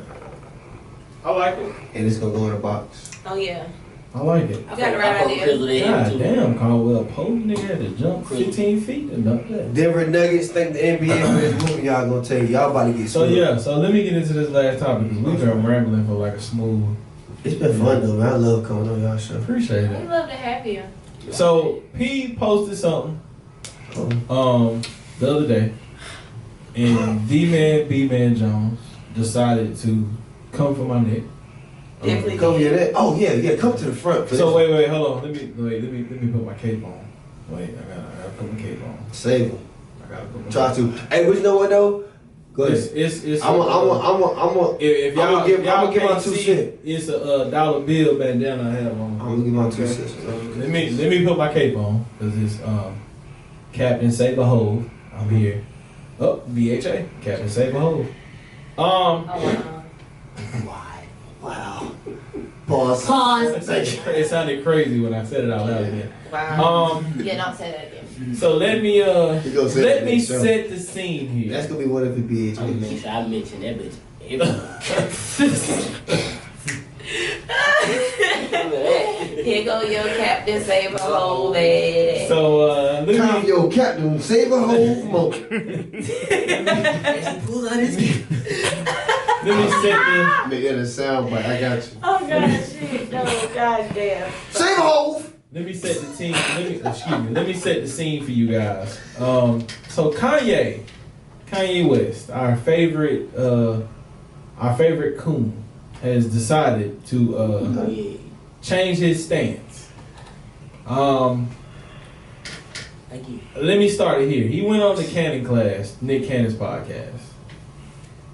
I like it. And it's gonna go in a box. Oh yeah. I like it. You got the right idea. God damn, Caldwell Pope nigga had to jump 15 feet and dunk that. Denver Nuggets think the NBA for this movie. Y'all gonna tell you, y'all about to get So screwed. yeah, so let me get into this last topic because we've been rambling for like a smooth. It's been fun though, man. I love coming on y'all show. Appreciate We it. love to have you. So P posted something the other day, and D-Man B-Man Jones decided to come for my neck. Definitely. Come here, that. Oh yeah, come to the front. For So this. wait, hold on. Let me put my cape on. Wait, I gotta put my cape on. Save them. I gotta put my Try to. Hey, but you know what though? Go ahead. It's I'm gonna give my can't 2 see, cents. It's a dollar bill bandana I have on. I'm gonna give my 2 cents. Let me put my cape on because it's Captain Saber Hove. I'm here. Oh, BHA Captain Saber Hove. Wow. Pause. It sounded crazy when I said it out loud again. Wow. Yeah, don't say that again. So let me show. set the scene here. That's gonna be one of the BHA. I'm make sure I mention that bitch. Here go your Captain Saber Hole ass. So Time your captain, save a whole monkey. let me set the Nigga, the sound bite. I got you. Oh god, shit. No, goddamn. Save a hole. Let me set the scene. Let me set the scene for you guys. So Kanye West, our favorite coon, has decided to change his stance. Thank you. Let me start it here. He went on the Cannon Class, Nick Cannon's podcast,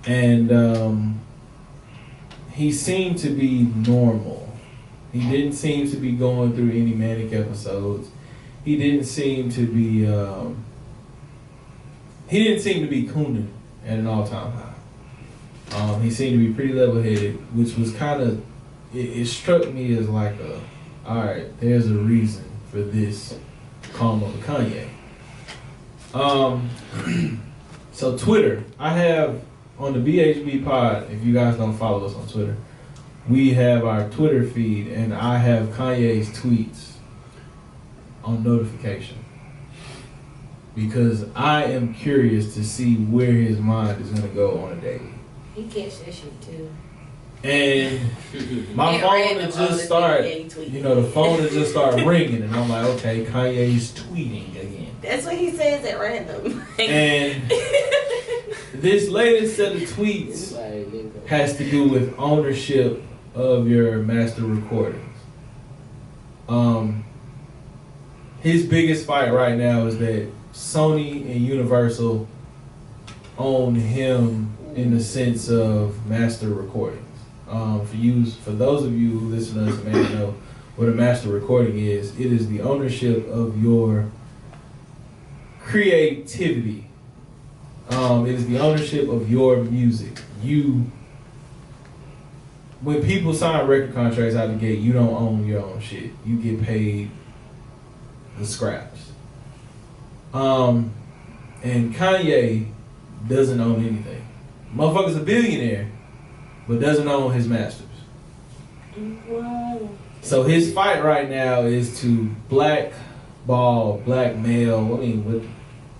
and he seemed to be normal. He didn't seem to be going through any manic episodes. He didn't seem to be cooning at an all-time high. He seemed to be pretty level-headed, which was kind of, it struck me as like alright, there's a reason for this calm of Kanye. So Twitter, I have on the BHB pod, if you guys don't follow us on Twitter, we have our Twitter feed, and I have Kanye's tweets on notification because I am curious to see where his mind is going to go on a daily. He catch that shit too. And my phone will just start, the phone will just start ringing, and I'm like, okay, Kanye's tweeting again. That's what he says at random. And this latest set of tweets has to do with ownership of your master recordings. His biggest fight right now is that Sony and Universal own him in the sense of master recordings. For those of you who listen to us may know what a master recording is. It is the ownership of your creativity It is the ownership of your music. When people sign record contracts out the gate, you don't own your own shit. You get paid the scraps. And Kanye doesn't own anything. Motherfucker's a billionaire, but doesn't own his masters. Wow. So his fight right now is to blackmail. I mean,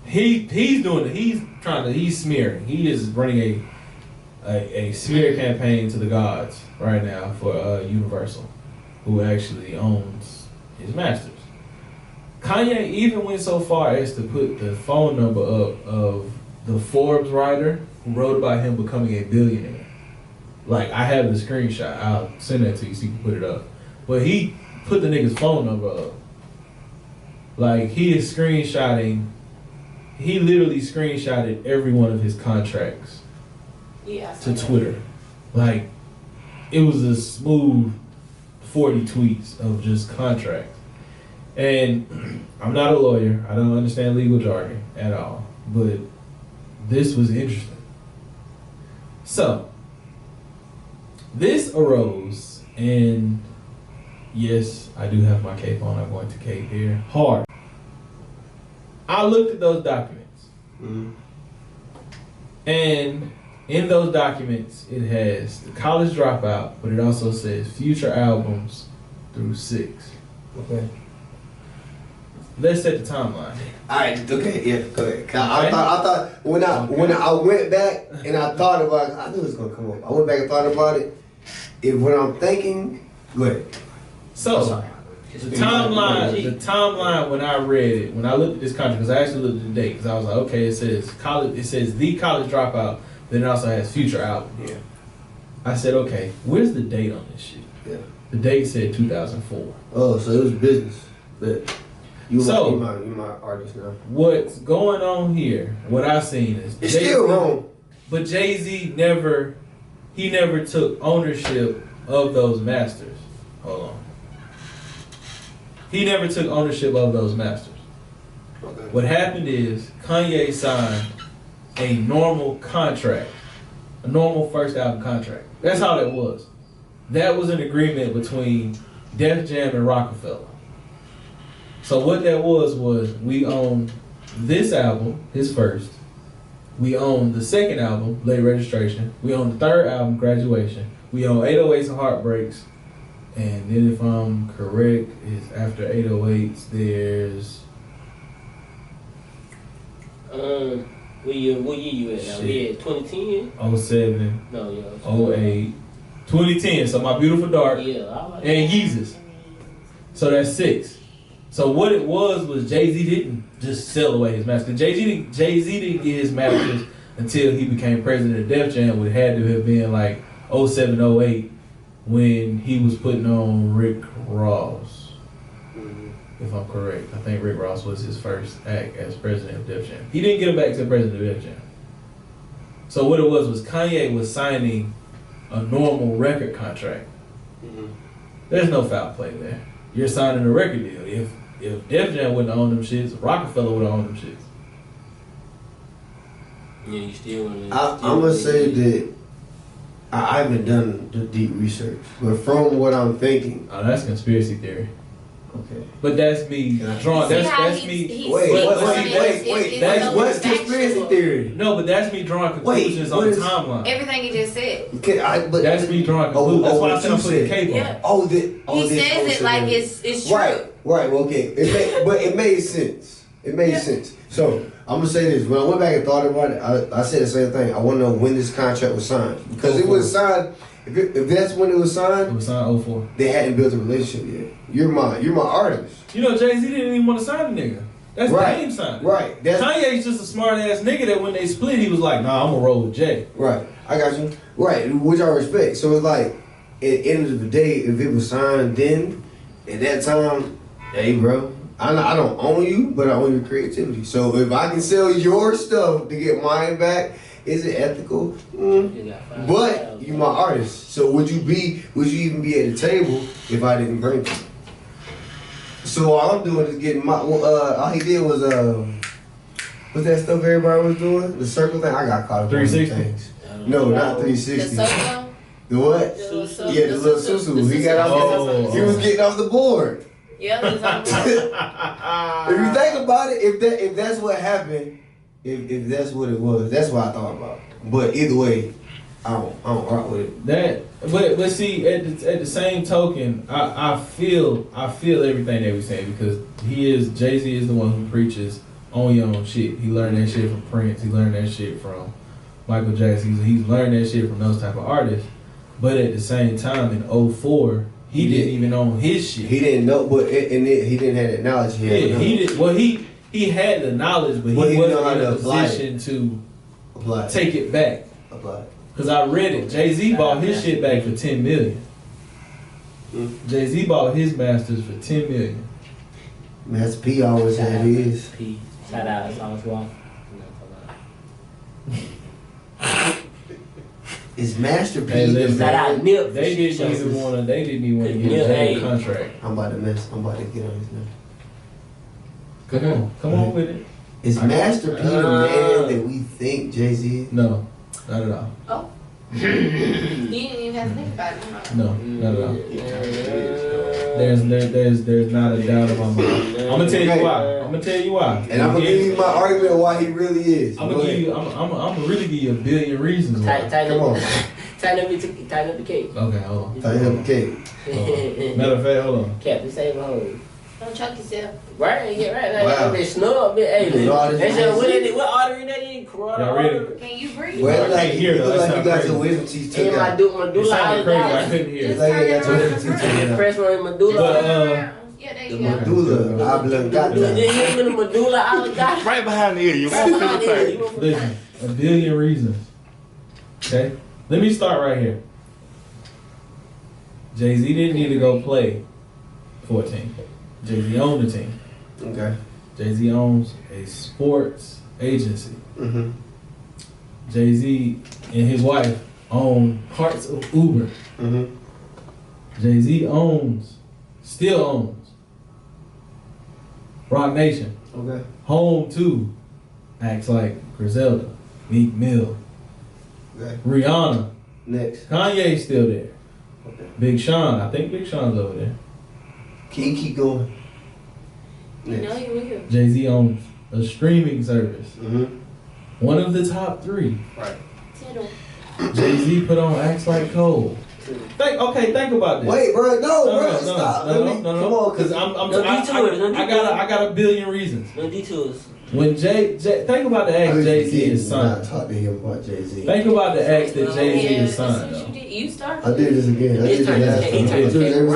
he's doing it. He's smearing. He is running a smear campaign to the gods right now for Universal, who actually owns his masters. Kanye even went so far as to put the phone number up of the Forbes writer who wrote about him becoming a billionaire. Like, I have the screenshot. I'll send that to you so you can put it up. But he put the nigga's phone number up. Like, he literally screenshotted every one of his contracts to Twitter. Like, it was a smooth 40 tweets of just contracts. And I'm not a lawyer. I don't understand legal jargon at all. But this was interesting. So, this arose, and yes, I do have my cape on. I'm going to cape here hard. I looked at those documents. Mm-hmm. And in those documents, it has the College Dropout, but it also says future albums through 6. Okay. Let's set the timeline. All right. Okay. Yeah. Go ahead. I thought when I went back and I thought about it, I knew it was gonna come up. I went back and thought about it. When I'm thinking, go ahead. So the timeline when I read it, when I looked at this contract, because I actually looked at the date, because I was like, okay, it says the College Dropout, then it also has future album. Yeah. I said, okay, where's the date on this shit? Yeah. The date said 2004. Oh, so it was business. But you're my artist now. What's going on here? What I've seen is it's still wrong. But Jay-Z never took ownership of those masters. Hold on. He never took ownership of those masters. Okay. What happened is Kanye signed a normal contract, a normal first album contract. That's how that was. That was an agreement between Def Jam and Rockefeller. So what that was we own this album, his first. We own the second album, Late Registration. We own the third album, Graduation. We own 808s and Heartbreaks. And then if I'm correct, is after 808s, there's... What year you at now? We at 2010? 07. No, yeah. 08. 2010, so My Beautiful Dark. Yeah, I like and Yeezus. So that's 6. So what it was Jay-Z didn't just sell away his masters. Jay-Z didn't get his masters until he became president of Def Jam, which had to have been like 07, 08, when he was putting on Rick Ross. If I'm correct. I think Rick Ross was his first act as president of Def Jam. He didn't get him back to president of Def Jam. So what it was Kanye was signing a normal record contract. Mm-hmm. There's no foul play there. You're signing a record deal. If Def Jam wouldn't own them shits, Rockefeller would have owned them shits. Yeah, you still want to... I'm going to say that I haven't done the deep research, but from what I'm thinking... Oh, that's conspiracy theory. Okay. But that's me drawing... That's me... Wait. What's conspiracy theory? No, but that's me drawing conclusions on the timeline. Everything he just said. Okay, that's me drawing conclusions. That's why I said I'm putting the cape on. Yeah. He says it like it's true. Right, well, okay. But it made sense. It made sense. So, I'm going to say this. When I went back and thought about it, I said the same thing. I want to know when this contract was signed. Because it was signed... If that's when it was signed... It was signed 04. They hadn't built a relationship yet. You're my artist. You know, Jay-Z didn't even want to sign the nigga. That's right. Dame signed it. Right. Kanye's just a smart ass nigga that when they split, he was like, nah, I'm gonna roll with Jay. Right. I got you. Right. Which I respect. So it's like, at the end of the day, if it was signed then, at that time, hey, bro, I don't own you, but I own your creativity. So if I can sell your stuff to get mine back, is it ethical? But you my artist. So would you even be at the table if I didn't bring you? So all I'm doing is getting my. All he did was What's that stuff everybody was doing? The circle thing? I got caught up on these 360? things. No, not The 360. solo. The what? Susu. Yeah, the little susu. He got off. He was getting off the board. Yeah, he's on the If you think about it, if that's what happened, if that's what it was, that's what I thought about. But either way, I don't rock with it. But see, at the same token, I feel everything that we're saying because Jay-Z is the one who preaches own your own shit. He learned that shit from Prince. He learned that shit from Michael Jackson. He's learned that shit from those type of artists. But at the same time, in 2004, he didn't even own his shit. He didn't know, but he didn't have that knowledge. He did. Well, he had the knowledge, but he wasn't in a position to take it back. Because I read it. Jay-Z bought his shit back for $10 million. Jay-Z bought his masters for $10 million. Master P always had his. P. Shout out Sauce Walk. Is Master P? Hey, listen, Shout out Nip. They didn't even want to get a contract. I'm about to get on his now. Come on with it. Is Master P the man that we think Jay-Z is? No, not at all. Oh. You didn't even have to think about it. Huh? No, not at all. There's not a doubt in my mind. I'm gonna tell you why. And I'm gonna give you my argument of why he really is. I'm gonna really give you a billion reasons why. Come on. Tighten up the cake. Okay, hold on. Tighten up the cake. Matter of fact, hold on. Captain Save Home. Don't choke yourself. Right, yeah, right. Wow. They snub, hey, What artery that is? Y'all ready? Can you breathe? Well, I can't hear though. like you got Crazy. your wisdom teeth took And my out. medulla Sounded crazy. I couldn't hear. It's like you got your wisdom teeth taken out. Press on medulla. Yeah, there The you go. medulla oblongata. The medulla oblongata. Right behind the ear. You won't feel the pain. Listen, a billion reasons. Okay? Let me start right here. Jay-Z didn't need to go play 14. Jay-Z owned the team. Okay. Jay-Z owns a sports agency. Mm-hmm. Jay-Z and his wife own parts of Uber. Mm-hmm. Jay-Z still owns Rock Nation. Okay. Home to acts like Griselda, Meek Mill, Okay. Rihanna. Next. Kanye's still there. Okay. Big Sean. I think Big Sean's over there. Can you keep going? You know you will. Jay-Z owns a streaming service. Mm-hmm. One of the top 3. Right. Settle. Jay-Z put on Acts Like Cole. Think about this. Wait, bro. No, stop. Come on, because I got a billion reasons. No detours. When think about the acts Jay-Z is signed. Talk to him about Jay-Z. Think about the acts that Jay-Z is signed. That's what you did. You started. I did this again. I did this last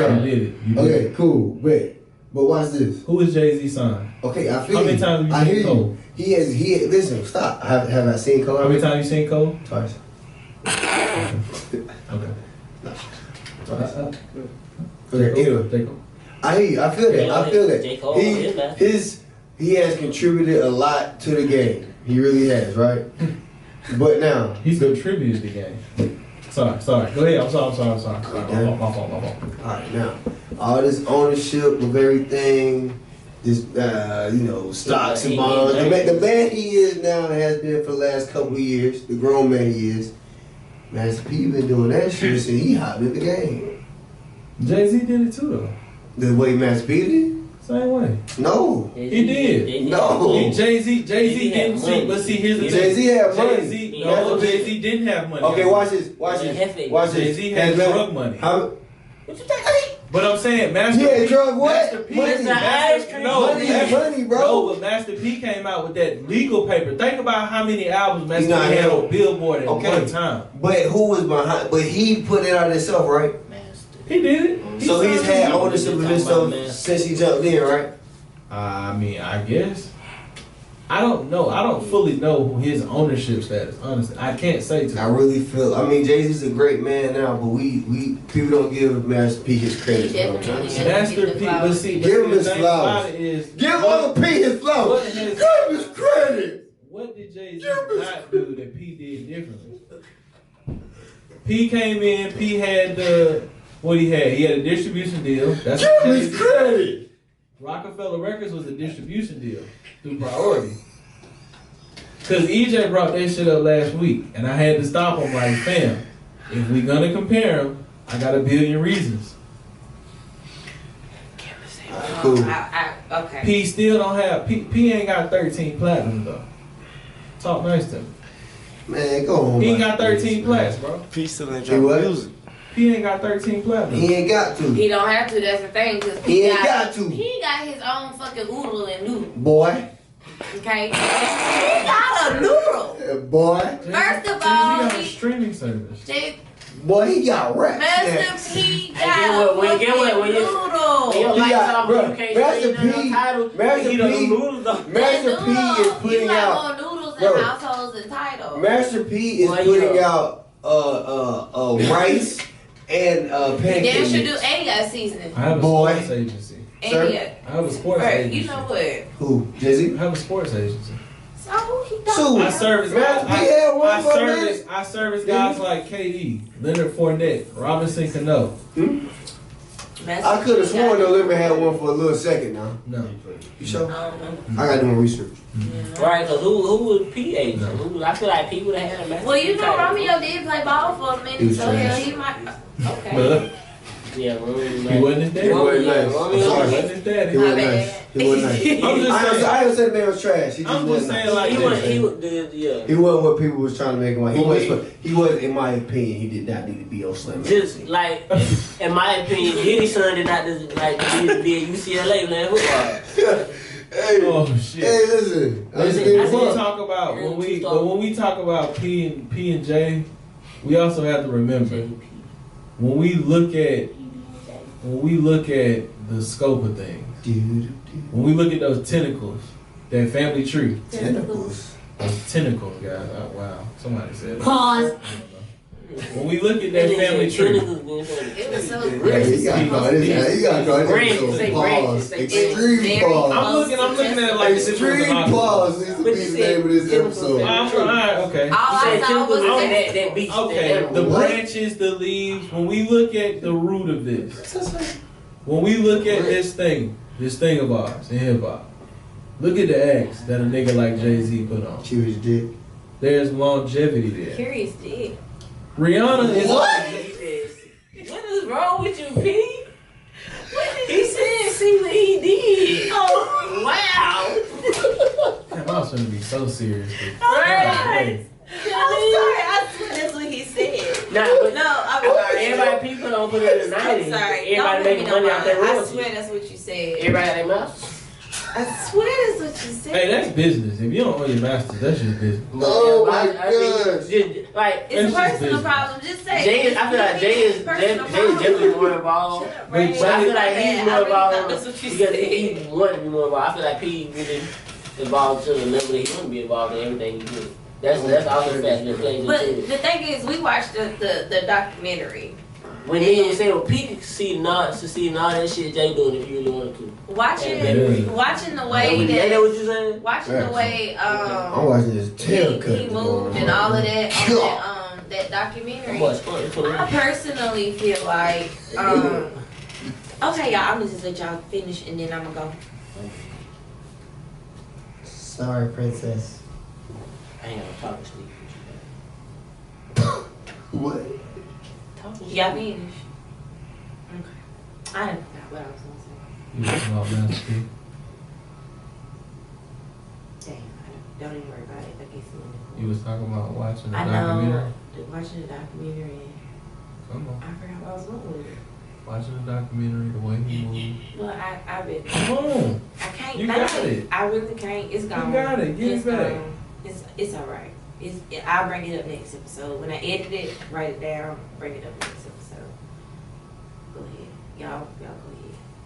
time. You did it. Okay, cool. Wait. But watch this. Who is Jay-Z signed? Okay, I feel How many times have you seen Cole? He has. Listen, stop. Have I seen Cole? How many times you seen Cole? Twice. Okay. Twice. Okay, anyway. I hear you. I feel that. I feel that. J. Cole, He has contributed a lot to the game. He really has, right? But now He's contributed to the game. Sorry. Go ahead. I'm sorry. Okay. My fault. All right, now all this ownership of everything, this stocks and bonds. The man he is now and has been for the last couple of years. The grown man he is. Master P been doing that shit since he hopped in the game. Jay-Z did it too though. The way Master P did? Same way. No. He did. No. Jay-Z didn't see, but see here's the thing. Jay-Z had money. Jay-Z didn't have money. Okay, watch this. Watch this. Jay-Z had drug money. What you think? But I'm saying Master P. Yeah, drug what? Master P. Money, bro. No, but Master P came out with that legal paper. Think about how many albums Master P had on Billboard at one time. But who was behind? But he put it out himself, right? He did it. So he's had ownership of this stuff since he jumped in, right? I mean, I guess. I don't know. I don't fully know his ownership status. Honestly, I can't say to. I really feel. I mean, Jay-Z's a great man now, but we people don't give Master P his credit. Master P, but see, give him his flowers. Give other P his flowers. Give him his credit. What did Jay-Z not do that P did differently? P came in. P had what he had. He had a distribution deal. That's give him his credit. Rockefeller Records was a distribution deal through Priority. Cause EJ brought that shit up last week, and I had to stop him. Like, fam, if we gonna compare them, I got a billion reasons. Cool. Okay. P still don't have P ain't got 13 platinum though. Talk nice to him. Man, go on. He ain't got 13 plats, bro. P still ain't He what? dropping music. P ain't got 13 platinum. He ain't got to. He don't have to. That's the thing. Cause He ain't got to. He got his own fucking oodle and noodle. Boy. Okay. He got a noodle. Boy. First of He all, got a streaming service. Boy, he got rap. Master P got Get a what- when you get what- when you- noodle. When your He lights got- off, bro, you can't Master say nothing P- on title. Master You know, P- them noodles though. Master P is putting you out. like more noodles Bro. than households and titles. Master P is Boy, putting yeah. out rice and He damn pancake sure do. mix. And he got seasoning. I have a Boy. sports agency. And Sir? he got. I have a sports Right, agency. you know what? Who? Jay-Z? I have a sports agency. So he don't. So, I service Master P had one for a minute. I service guys like KD, Leonard Fournette, Robinson Cano. Master I could have P sworn got- No Limit had one for a little second now. No. You sure? I don't know. I gotta do my research. Right, cause who was P agent? Who? I feel like P would have had a Master Well, you P know, title. Romeo did play ball for a He minute, was so trash. hell, he might. Okay. Yeah, Romeo. He wasn't his daddy. He wasn't nice. Romeo. I'm He sorry. wasn't his daddy. He wasn't My nice. bad. He wasn't nice. I'm just I ain't say the man was trash. He just I'm just wasn't saying nice. like He this. was, yeah. He wasn't what people was trying to make him like. He was, in my opinion, he did not need to be on Slim. Just like, in my opinion, Diddy's son did not just, like need to be at UCLA playing football. Hey, Oh shit. hey, listen. I'm just Listen, being I When we fucked. talk about when we talk about P and J, we also have to remember when we look at the scope of things. Dude, When we look at those tentacles, that family tree, tentacles. those tentacles, guys. Oh, wow, somebody said that. Pause. When we look at that family tree, It was so Yeah, good. you gotta call this. You gotta call Branches, this say episode branches, pause. say Extreme branches. pause. I'm looking at it like this is Extreme pause needs to be the name of this episode. Alright, okay. All I saw was that beach. Okay, the branches, the leaves. When we look at the root of this, when we look at this thing of ours in hip hop, look at the X that a nigga like Jay-Z put on. Curious dick. There's longevity there. Curious dick. Rihanna is. What? What is wrong with you, P? He said, see what he did. Oh, wow. Damn, I was gonna be so serious. Right. I'm sorry. I swear that's what he said. Nah, but No, I'm sorry. everybody, people don't put it in the 90s. I'm sorry. Everybody Don't make me making no money out their lie. I royalties. swear that's what you said. Everybody got their mouth. I swear that's what you said. Hey, that's business. If you don't own your masters, that's just business. Oh my I think gosh. just, like, It's a It's just personal business. problem. Just say Jay is, I feel like Jay is Personal definitely more involved. Shut up, But Ray. But I feel like he's more I really thought involved that's what you because said. he wanted to be more involved. I feel like P really involved to the level that he want to be involved in everything he did. That's also the fact that plays But into it. the thing is, we watched the documentary. When he was saying, well, P could succeed and all that shit Jay doing if you really wanted to. Watching Yeah. watching the Ain't way that that what you saying? watching the way I'm watching this tail cut. he moved and all of that on that documentary. What? I personally feel like okay, y'all. I'm gonna just let y'all finish and then I'm gonna go. Sorry, princess. I ain't gonna talk to Steve. What? Y'all finish. Okay. I didn't forgot what I was gonna say. You talking about Master P? Damn, don't even worry about it. I guess You was talking about watching the I documentary? know. Watching the documentary. Come on. I forgot what I was going with it. Watching the documentary, the way he moved. Well, I bet. Come on. I can't. You think. got it. I really can't. It's gone. You got it. Get It's it back. gone. It's all right. I'll bring it up next episode. When I edit it, write it down, bring it up next episode. Go ahead. Y'all go ahead.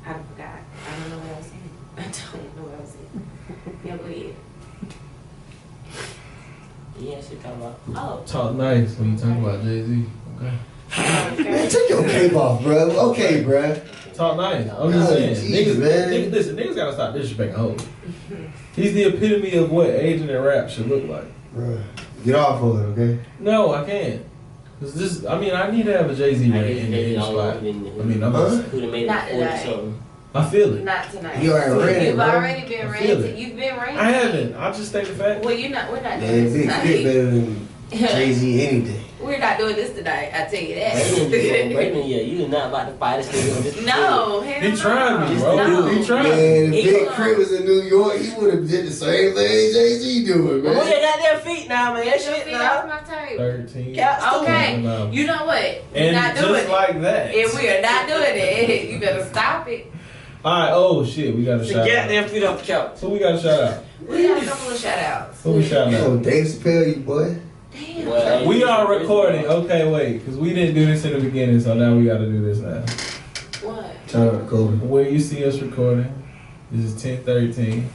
I forgot. I don't know what I was saying. I don't know what I was saying. Y'all go ahead. Yeah, shit talking about. Oh. Talk nice when you talk about Jay-Z. Okay. Man, take your cape off, bro. Okay, bro. Talk nice. I'm just Oh, saying. geez, Niggas, man. niggas gotta stop disrespecting hoes. He's the epitome of what aging in rap should look like. Bro, get off of it, okay? No, I can't. Cause this, I mean, I need to have a Jay-Z I rant guess in they the all spot. over I mean, I'm just saying. who'd have made Not it 40 today. something. I feel it. Not tonight. You already ranted, You've bro. already been I feel ranted. it. You've been ranted. I haven't. I'll just state the fact. Well, we're not Man, doing this Big tonight. Spit better than Jay-Z any day. We're not doing this tonight. I tell you that. Breylon, yeah, you not about to fight this nigga. No, hell He tried me, no. bro. No. He tried. Man, if He Big was- Crit was in New York, he would have did the same thing Jay-Z doing, Well, man. they got their feet now, man. That Get your shit feet off now. my table. 13. Yeah, Okay, No. you know what? We're And not just doing it. like that. And we are not doing it. You better stop it. Alright, oh shit, we got a The shout out. goddamn feet off the couch. So we got a shout out. We got a couple of shout outs. Who we shouting Oh, out? Dave Chappelle, you boy. Damn. Well, We are recording. Okay, wait, because we didn't do this in the beginning, so now we got to do this now. What? Shout out to Kobe. Where you see us recording, this is 1013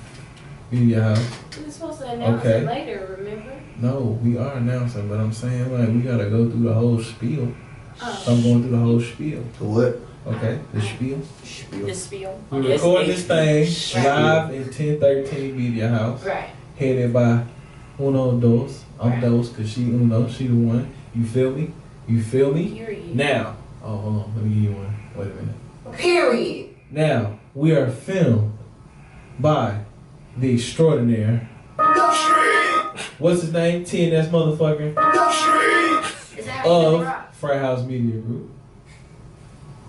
Media House. We were supposed to announce Okay. it later, remember? No, we are announcing, but I'm saying like we gotta go through the whole spiel. Oh. So I'm going through the whole spiel. The what? Okay, the spiel. The spiel. We Yes, recording this thing Right. live in 1013 Media House, Right. headed by Uno Dos. I'm Right. Dos, cause she Uno, she the one. You feel me? You feel me? Period. Now, oh hold on, let me give you one. Wait a minute. Period. Now we are filmed by the extraordinaire. What's his name? TNS motherfucker Is that how you of rock? Fry House Media Group.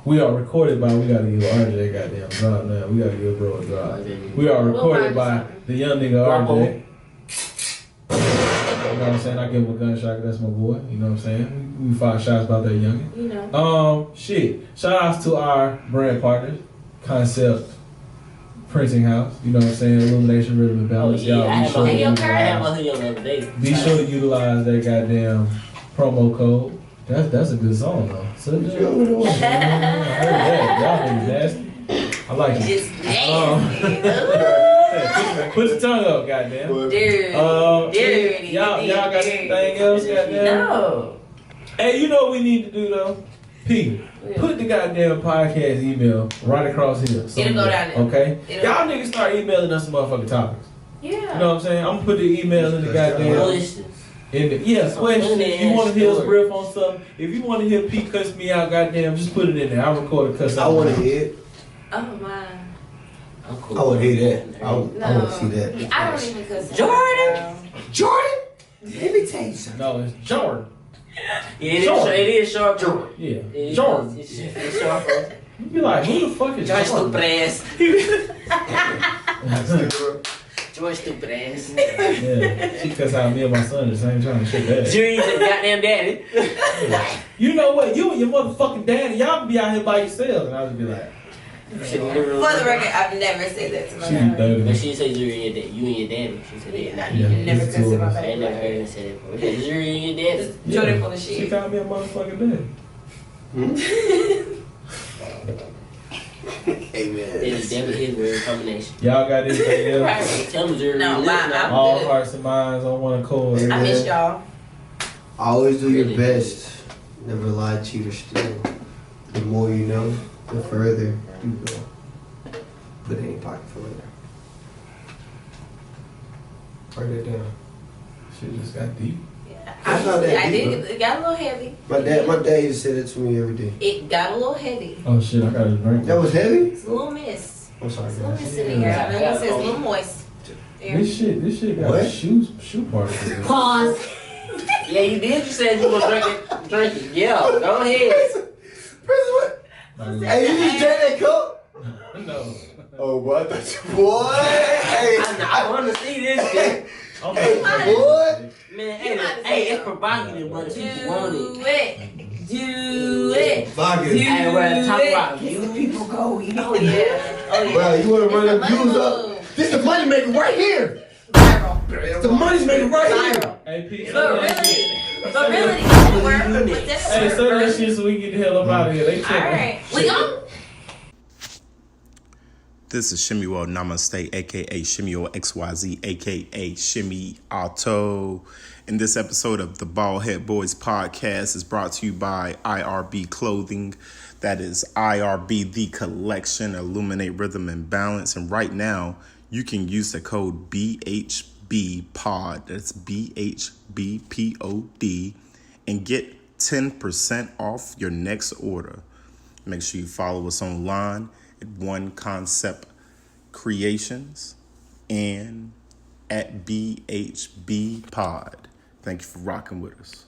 We are recorded by. We gotta give RJ goddamn drop now. We gotta give bro a drop. We are recorded by the young nigga RJ. You know what I'm saying? I give him a gunshot. That's my boy. You know what I'm saying? We fire shots about that youngin. You know. Shit. Shout outs to our brand partners, Concept Printing House. You know what I'm saying? Illumination, Rhythm, and Oh, Balance. yeah, I Y'all had be sure my to Hey, yo, I Kurt. had utilize. my hoodie on the other day. Be sure to utilize that goddamn promo code. That's a good song though. So, I heard that. Y'all niggas nasty. I like it. Just nasty. Put your tongue up, goddamn. Dirty. Y'all Dirty. got anything else, goddamn? No. Hey, you know what we need to do though? P, put the goddamn podcast email right across here. It'll go down there. Okay? It'll- Y'all niggas start emailing us some motherfucking topics. Yeah. You know what I'm saying? I'm gonna put the email in the goddamn. Questions. Questions. If you want to hear us riff on something, if you want to hear P cuss me out, goddamn, just put it in there. I'll record a cuss out. I want to hear it. Oh my. I'm cool. I would hear that. I want to see that. I don't even cuss. Jordan? Jordan? Let me tell you something. No, it's Jordan. Yeah, it is short. Jordan. Yeah. It is- Jordan. It's short for You be like, who the fuck is George Jordan? stupid ass. George stupid ass. Yeah. She cuss out me and my son at the same time. Shit bad. Jury's a goddamn daddy. You know what? You and your motherfucking daddy, y'all can be out here by yourselves. And I'll just be like, For the record, I've never said that to my she dad. dirty. But she said Jury and you and your daddy. She said that. Not Yeah, you. Never it's cuss two at my of us. I ain't never heard baby. her say that before. She said Jury and your daddy. Jordan full of She shit. called me a motherfucking daddy. Amen. It's definitely his word combination. Y'all got anything else? Right. Tell them Jury. No, I'm All good. hearts and minds on one accord. I miss y'all. Always do your Really? best. Never lie, cheat, or steal. The more you know, the further you go. Put it in your pocket for later. Write that down. Shit just got deep. That's not that I deep, did. It got a little heavy. My dad used to say that to me every day. It got a little heavy. Oh shit, I gotta drink. That was heavy? It's a little mist. I'm sorry, It's a little guys. mist in here. I know it says a little moist. There. This shit got What? a shoe party. Pause. Yeah, you did. You said you gonna drink it. Yeah, go ahead. Prison, what? Hey, you just drank that cup? No. Oh, what? Boy! Hey! I want to see this shit. Hey, Hey, boy! Man, hey, it's provocative, but people want it. Do it. Do it. Vodka. Hey, well, talk Do it. about you people go, you know. Oh yeah. Oh yeah. Well, you want to run them It's a views money up? move. This the money maker right here! Viral. The money's maker right here! Viral. Hey, P. But really, it worked. But that's Hey, say that shit so we can get the hell up out of here. They All tripping. right. We go. This is Shimmywell Namaste, aka Shimmywell XYZ, aka Shimmy Auto. And this episode of the Ballhead Boys podcast is brought to you by IRB Clothing. That is IRB The Collection, Illuminate Rhythm and Balance. And right now, you can use the code BHBPOD, that's BHBPOD, and get 10% off your next order. Make sure you follow us online at One Concept Creations and at BHB Pod. Thank you for rocking with us.